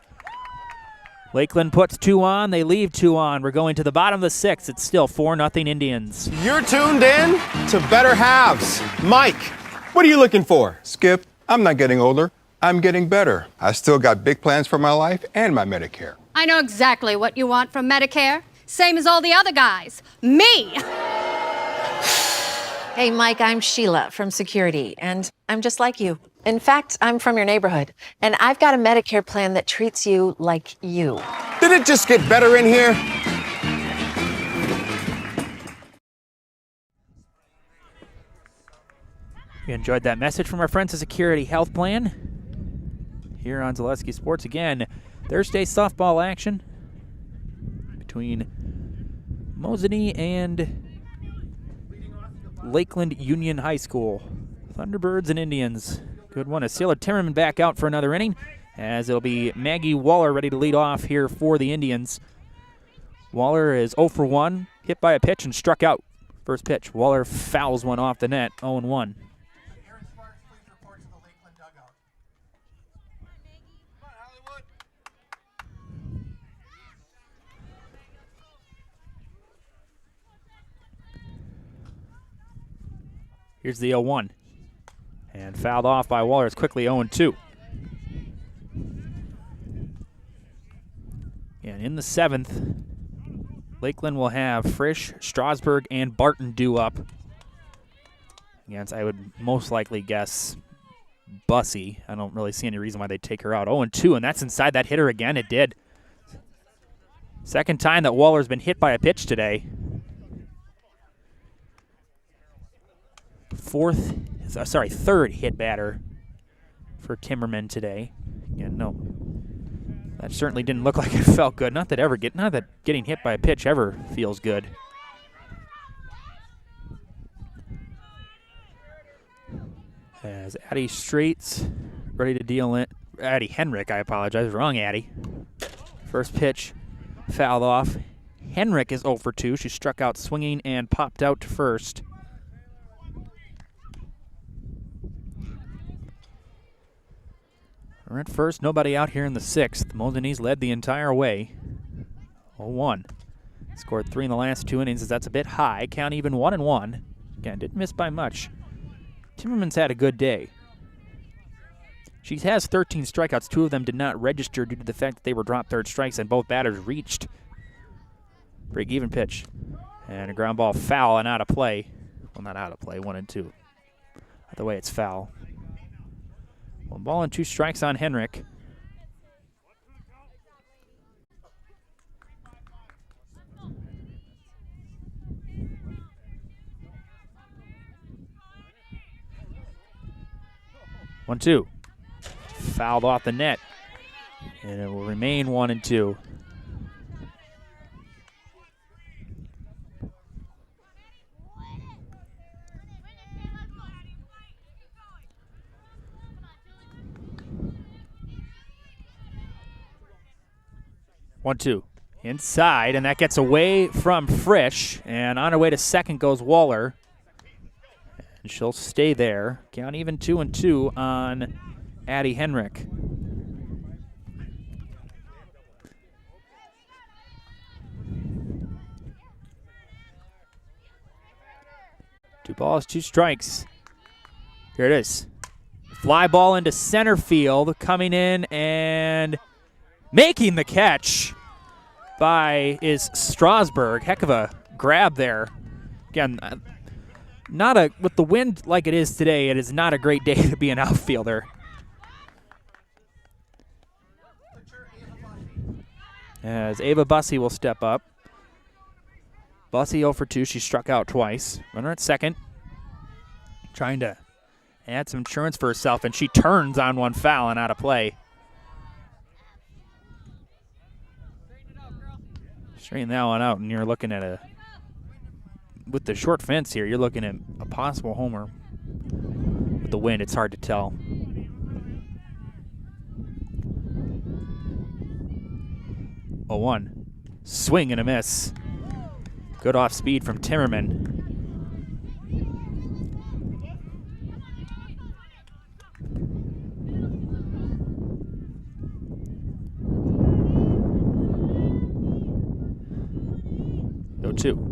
Lakeland puts 2 on. They leave 2 on. We're going to the bottom of the 6th. It's still 4-0 Indians. You're tuned in to Better Halves. Mike, what are you looking for? Skip, I'm not getting older. I'm getting better. I still got big plans for my life and my Medicare. I know exactly what you want from Medicare. Same as all the other guys. Me! Hey, Mike, I'm Sheila from Security, and I'm just like you. In fact, I'm from your neighborhood, and I've got a Medicare plan that treats you like you. Did it just get better in here? You enjoyed that message from our friends at Security Health Plan here on Zaleski Sports. Again, Thursday softball action between Mosinee and Lakeland Union High School. Thunderbirds and Indians. Good one. As Sailor Timmerman back out for another inning, as it'll be Maggie Waller ready to lead off here for the Indians. Waller is 0 for 1, hit by a pitch and struck out. First pitch, Waller fouls one off the net, 0-1. Here's the 0-1. And fouled off by Waller. It's quickly 0-2. And in the 7th, Lakeland will have Frisch, Strasburg, and Barton due up against, I would most likely guess, Bussy. I don't really see any reason why they'd take her out. 0-2, and that's inside that hitter again. It did. Second time that Waller's been hit by a pitch today. Third hit batter for Timmerman today. Yeah, no. That certainly didn't look like it felt good. Not that getting hit by a pitch ever feels good. As Addie Straits ready to deal in. Addie Henrik, I apologize. Wrong Addie. First pitch fouled off. Henrik is 0 for 2. She struck out swinging and popped out to first. We're at first, nobody out here in the 6th. Mosinee's led the entire way. 0-1. Scored 3 in the last 2 innings, as that's a bit high. Count even 1-1. Again, didn't miss by much. Timmerman's had a good day. She has 13 strikeouts. 2 of them did not register due to the fact that they were dropped third strikes, and both batters reached. Break-even pitch. And a ground ball foul and out of play. Well, not out of play, 1-2. Either way, it's foul. 1 ball and 2 strikes on Henrik. One, 2. Fouled off the net. And it will remain 1-2. One, 2. Inside, and that gets away from Frisch. And on her way to second goes Waller. And she'll stay there. Count even 2-2 on Addie Henrik. Two balls, 2 strikes. Here it is. Fly ball into center field. Coming in and making the catch is Strasburg. Heck of a grab there. Again, with the wind like it is today, it is not a great day to be an outfielder. As Ava Bussey will step up. Bussey 0 for 2. She struck out twice. Runner at second. Trying to add some insurance for herself, and she turns on one foul and out of play. Straighten that one out, and you're looking at with the short fence here, you're looking at a possible homer. With the wind, it's hard to tell. A 1. Swing and a miss. Good off speed from Timmerman. Go 2.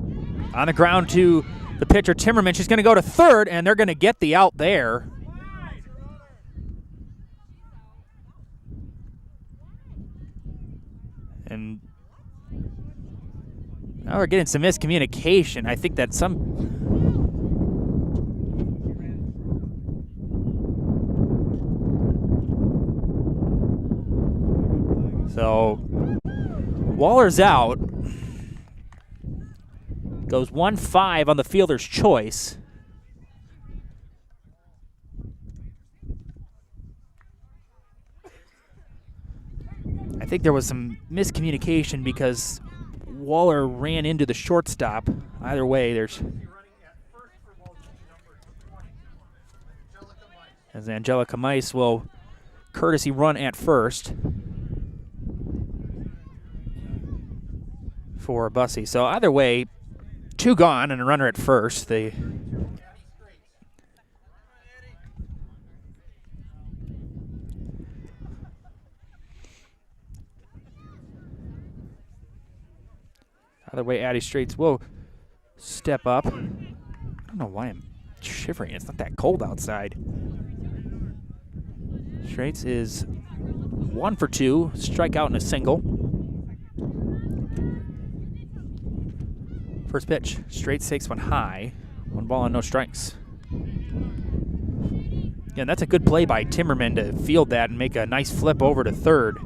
On the ground to the pitcher, Timmerman. She's going to go to third, and they're going to get the out there. And now we're getting some miscommunication. I think that So Waller's out. Goes 1-5 on the fielder's choice. I think there was some miscommunication because Waller ran into the shortstop. Either way, there's... As Angelica Mice will courtesy run at first for Bussey. So either way, 2 gone and a runner at first. Either way, Addie Straits will step up. I don't know why I'm shivering. It's not that cold outside. Straits is 1 for 2, strikeout and a single. First pitch, Straits takes one high. 1 ball and no strikes. Yeah, that's a good play by Timmerman to field that and make a nice flip over to third.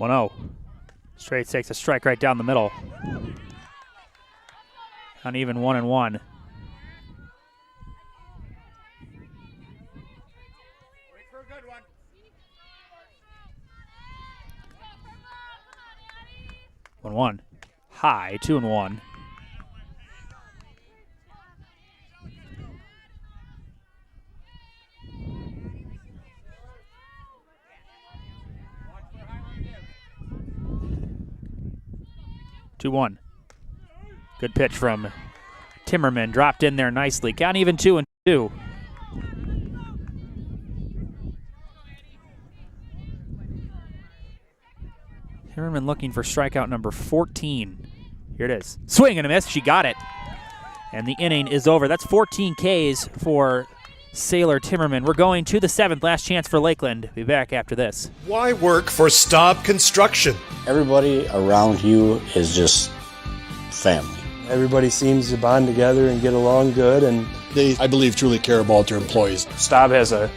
1-0. Straits takes a strike right down the middle. Uneven 1-1. One. High, 2-1. Good pitch from Timmerman, dropped in there nicely. Count even 2-2. Timmerman looking for strikeout number 14. Here it is. Swing and a miss. She got it. And the inning is over. That's 14 Ks for Sailor Timmerman. We're going to the 7th. Last chance for Lakeland. Be back after this. Why work for Staub Construction? Everybody around you is just family. Everybody seems to bond together and get along good, and They, I believe, truly care about their employees. Staub has a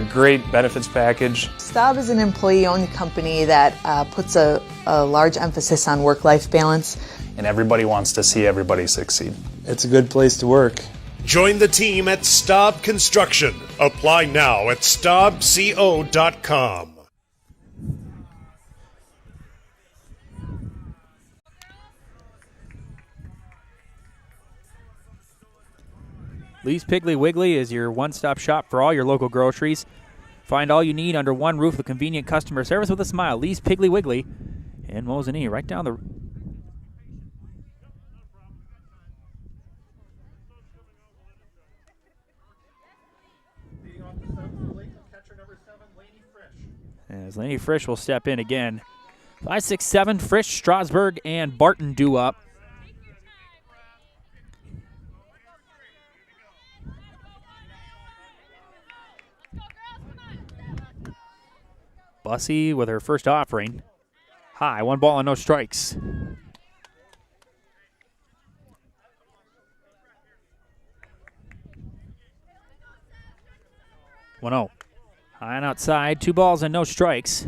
great benefits package. Staub is an employee-owned company that puts a large emphasis on work-life balance. And everybody wants to see everybody succeed. It's a good place to work. Join the team at Staub Construction. Apply now at staubco.com. Lee's Piggly Wiggly is your one-stop shop for all your local groceries. Find all you need under one roof with convenient customer service with a smile. Lee's Piggly Wiggly in Mosinee, right down the... As Laney Frisch will step in again. 5, 6, 7, Frisch, Strasburg, and Barton due up. Bussey with her first offering. High, 1 ball and no strikes. High and outside, 2 balls and no strikes.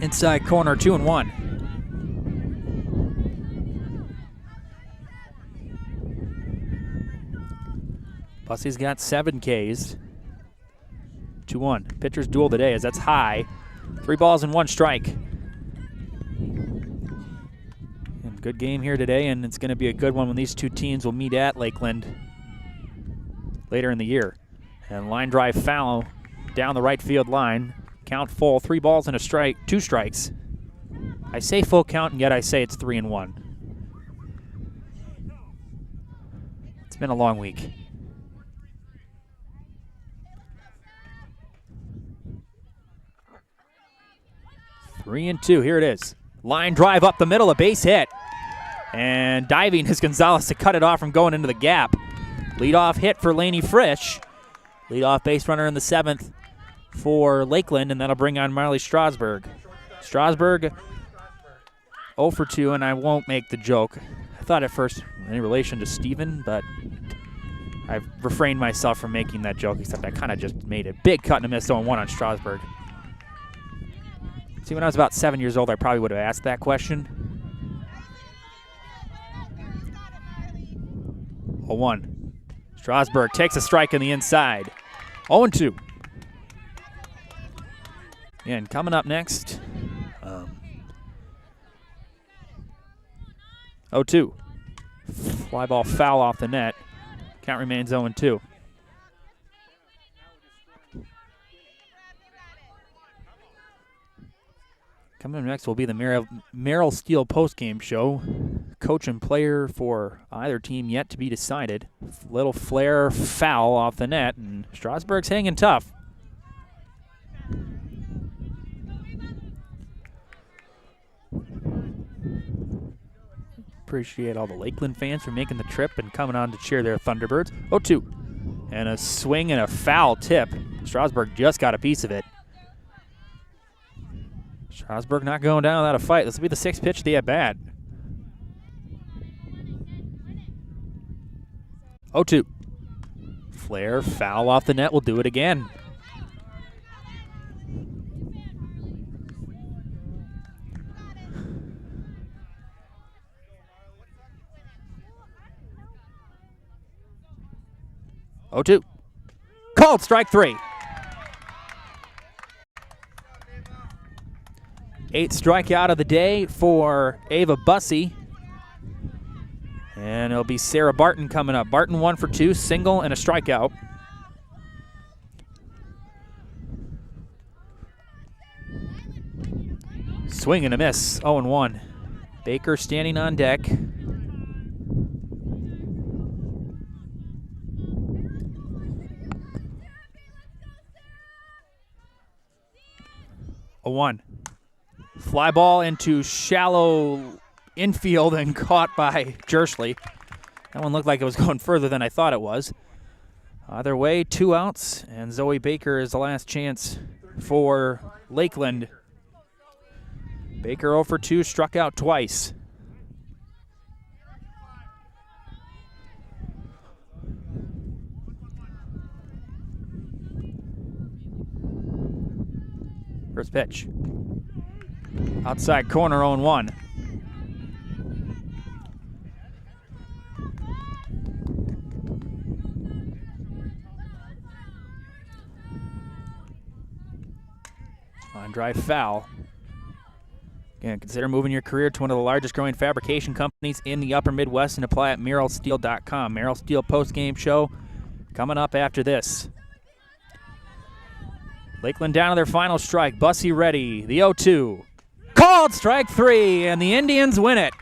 Inside corner, 2-1. Bussey's got 7 Ks. 2-1. Pitcher's duel today as that's high. 3 balls and 1 strike. And good game here today, and it's going to be a good one when these two teams will meet at Lakeland later in the year. And line drive foul down the right field line. Count full, 3 balls and a strike, 2 strikes. I say full count, and yet I say it's 3-1. It's been a long week. 3-2, here it is. Line drive up the middle, a base hit. And diving is Gonzalez to cut it off from going into the gap. Leadoff hit for Laney Frisch. Leadoff base runner in the 7th for Lakeland, and that'll bring on Marley Strasburg. Strasburg 0 for 2, and I won't make the joke. I thought at first any relation to Steven, but I've refrained myself from making that joke, except I kind of just made it. Big cut and a miss, 0-1 on Strasburg. See, when I was about 7 years old, I probably would have asked that question. 0-1. Strasburg takes a strike in the inside. 0-2. And coming up next, 0-2. Fly ball foul off the net. Count remains 0-2. Coming up next will be the Merrill Steel postgame show. Coach and player for either team yet to be decided. Little flare foul off the net, and Strasburg's hanging tough. Appreciate all the Lakeland fans for making the trip and coming on to cheer their Thunderbirds. 0-2. And a swing and a foul tip. Strasburg just got a piece of it. Strasburg not going down without a fight. This will be the 6th pitch of the at-bat. 0-2. Flare, foul off the net, will do it again. Oh, 2. Called strike 3. 8th strikeout of the day for Ava Bussey. And it'll be Sarah Barton coming up. Barton 1 for 2, single and a strikeout. Swing and a miss, 0-1. Baker standing on deck. A 1. Fly ball into shallow infield and caught by Jersley. That one looked like it was going further than I thought it was. Either way, 2 outs, and Zoe Baker is the last chance for Lakeland. Baker 0 for 2, struck out twice. First pitch. Outside corner, 0-1. Line drive foul. Again, consider moving your career to one of the largest growing fabrication companies in the upper Midwest and apply at merrillsteel.com. Merrill Steel postgame show coming up after this. Lakeland down to their final strike. Bussey ready. The 0-2. Called strike 3, and the Indians win it.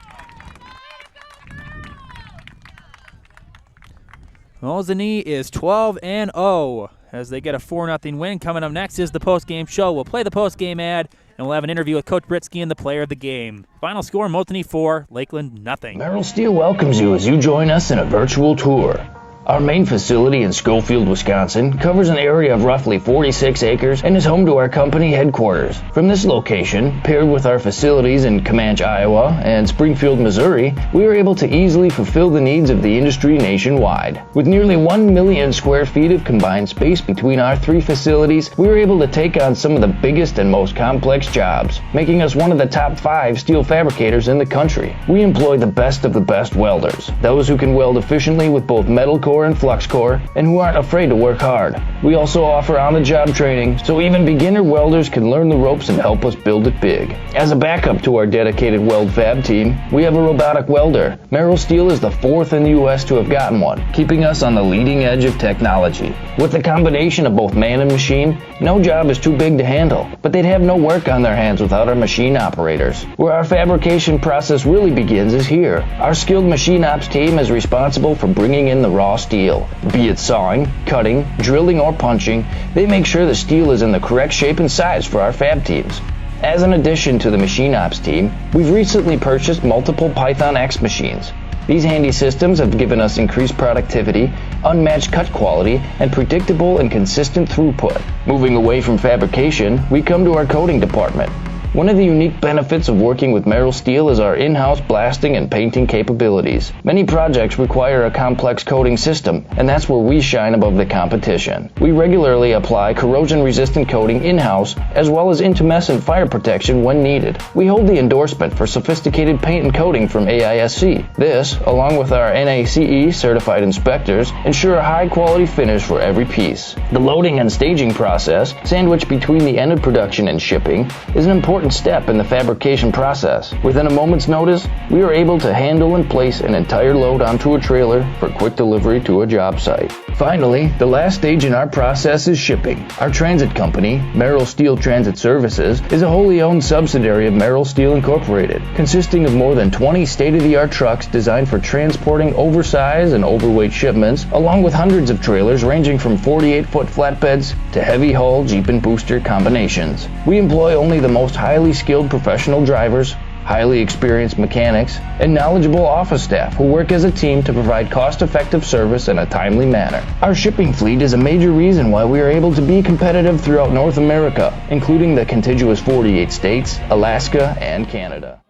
Mosinee is 12-0 as they get a 4-0 win. Coming up next is the postgame show. We'll play the postgame ad, and we'll have an interview with Coach Britsky and the player of the game. Final score, Mosinee 4, Lakeland nothing. Merrill Steel welcomes you as you join us in a virtual tour. Our main facility in Schofield, Wisconsin, covers an area of roughly 46 acres and is home to our company headquarters. From this location, paired with our facilities in Comanche, Iowa, and Springfield, Missouri, we are able to easily fulfill the needs of the industry nationwide. With nearly 1 million square feet of combined space between our 3 facilities, we are able to take on some of the biggest and most complex jobs, making us one of the top 5 steel fabricators in the country. We employ the best of the best welders, those who can weld efficiently with both metal core and flux core, and who aren't afraid to work hard. We also offer on-the-job training, so even beginner welders can learn the ropes and help us build it big. As a backup to our dedicated weld fab team, we have a robotic welder. Merrill Steel is the 4th in the U.S. to have gotten one, keeping us on the leading edge of technology. With the combination of both man and machine, no job is too big to handle, but they'd have no work on their hands without our machine operators. Where our fabrication process really begins is here. Our skilled machine ops team is responsible for bringing in the raw steel. Be it sawing, cutting, drilling, or punching, they make sure the steel is in the correct shape and size for our fab teams. As an addition to the machine ops team, we've recently purchased multiple Python X machines. These handy systems have given us increased productivity, unmatched cut quality, and predictable and consistent throughput. Moving away from fabrication, we come to our coating department. One of the unique benefits of working with Merrill Steel is our in-house blasting and painting capabilities. Many projects require a complex coating system, and that's where we shine above the competition. We regularly apply corrosion-resistant coating in-house, as well as intumescent fire protection when needed. We hold the endorsement for sophisticated paint and coating from AISC. This, along with our NACE certified inspectors, ensure a high-quality finish for every piece. The loading and staging process, sandwiched between the end of production and shipping, is an important step in the fabrication process. Within a moment's notice, we are able to handle and place an entire load onto a trailer for quick delivery to a job site. Finally, the last stage in our process is shipping. Our transit company, Merrill Steel Transit Services, is a wholly owned subsidiary of Merrill Steel Incorporated, consisting of more than 20 state-of-the-art trucks designed for transporting oversized and overweight shipments, along with hundreds of trailers ranging from 48-foot flatbeds to heavy-haul Jeep and booster combinations. We employ only the most highly skilled professional drivers, highly experienced mechanics, and knowledgeable office staff who work as a team to provide cost-effective service in a timely manner. Our shipping fleet is a major reason why we are able to be competitive throughout North America, including the contiguous 48 states, Alaska, and Canada.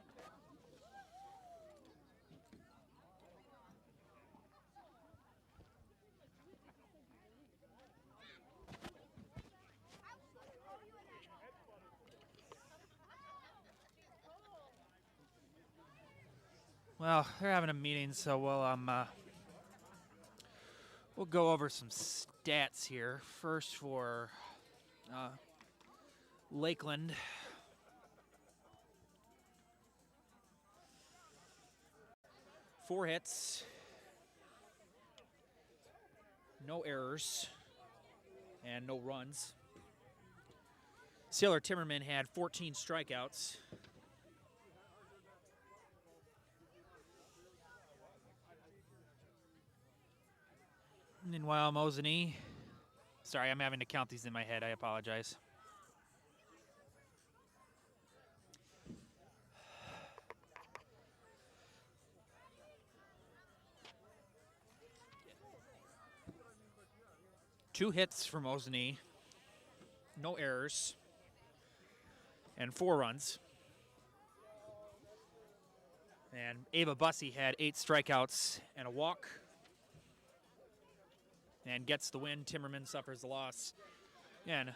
Well, they're having a meeting, so we'll go over some stats here. First for Lakeland. Four hits, no errors, and no runs. Sailor Timmerman had 14 strikeouts. Meanwhile, Mosinee, sorry, I'm having to count these in my head. I apologize. Two hits for Mosinee, no errors, and 4 runs. And Ava Bussey had 8 strikeouts and a walk. And gets the win. Timmerman suffers the loss. And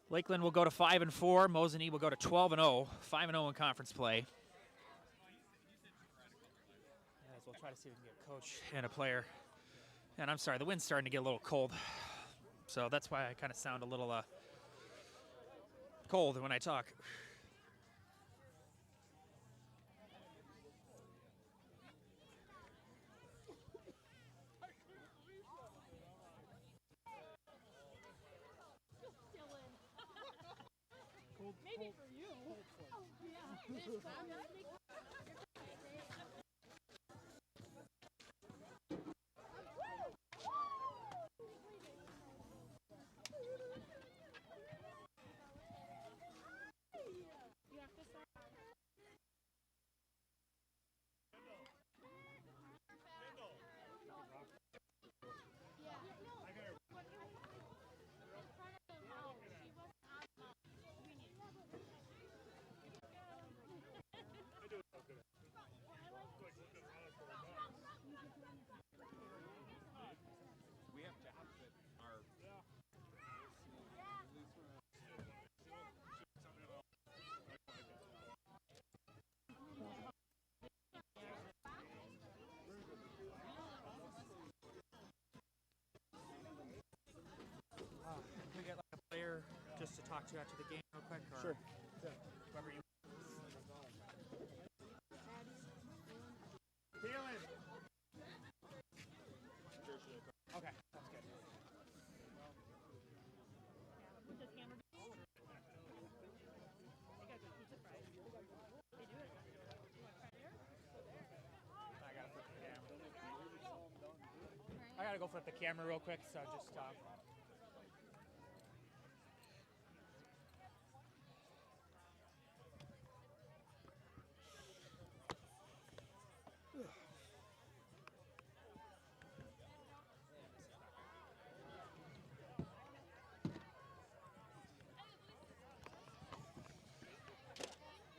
Lakeland will go to 5-4. Mosinee will go to 12-0. 5-0 in conference play. As we'll try to see if we can get a coach and a player. And I'm sorry, the wind's starting to get a little cold. So that's why I kind of sound a little cold when I talk. Maybe for you. Oh, yeah. We have jobs that are Can we get like a player just to talk to after the game real quick? Or Sure. Whoever you. Taylor. Okay, that's good. I gotta go flip the camera real quick, so just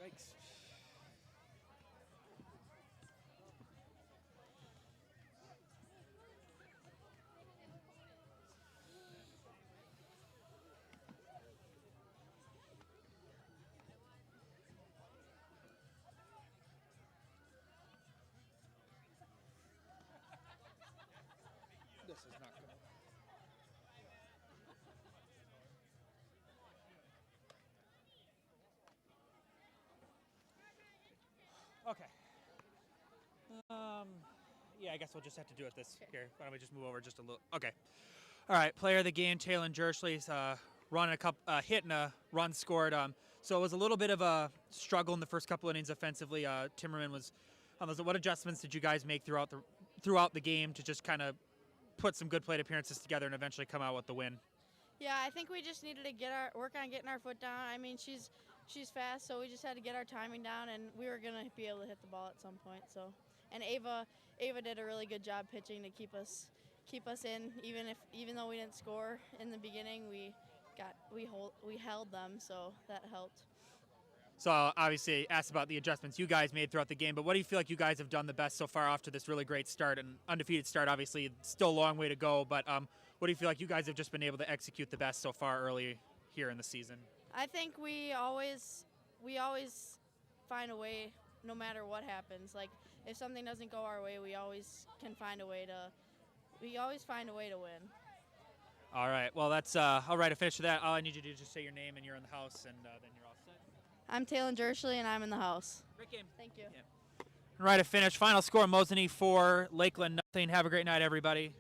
Yikes. This is not good. Okay. Yeah, I guess we'll just have to do it this here. Why don't we just move over just a little? Okay. All right. Player of the game, Taylor Jerschley's running a couple, hit and a run scored. So it was a little bit of a struggle in the first couple innings offensively. Timmerman was on those. What adjustments did you guys make throughout the game to just kind of put some good plate appearances together and eventually come out with the win? Yeah, I think we just needed to work on getting our foot down. I mean, she's fast, so we just had to get our timing down, and we were gonna be able to hit the ball at some point. So, and Ava did a really good job pitching to keep us in. Even though we didn't score in the beginning, we held them, so that helped. So obviously asked about the adjustments you guys made throughout the game, but what do you feel like you guys have done the best so far after this really great start and undefeated start? Obviously, still a long way to go, but what do you feel like you guys have just been able to execute the best so far early here in the season? I think we always find a way, no matter what happens. Like if something doesn't go our way, we always can find a way to. We always find a way to win. All right. Well, that's all right. To finish that, all I need you to do is just say your name and you're in the house, and then you're all set. I'm Taylor Jersley, and I'm in the house. Great game. Thank you. All right. To finish, final score: Mosinee 4, Lakeland nothing. Have a great night, everybody.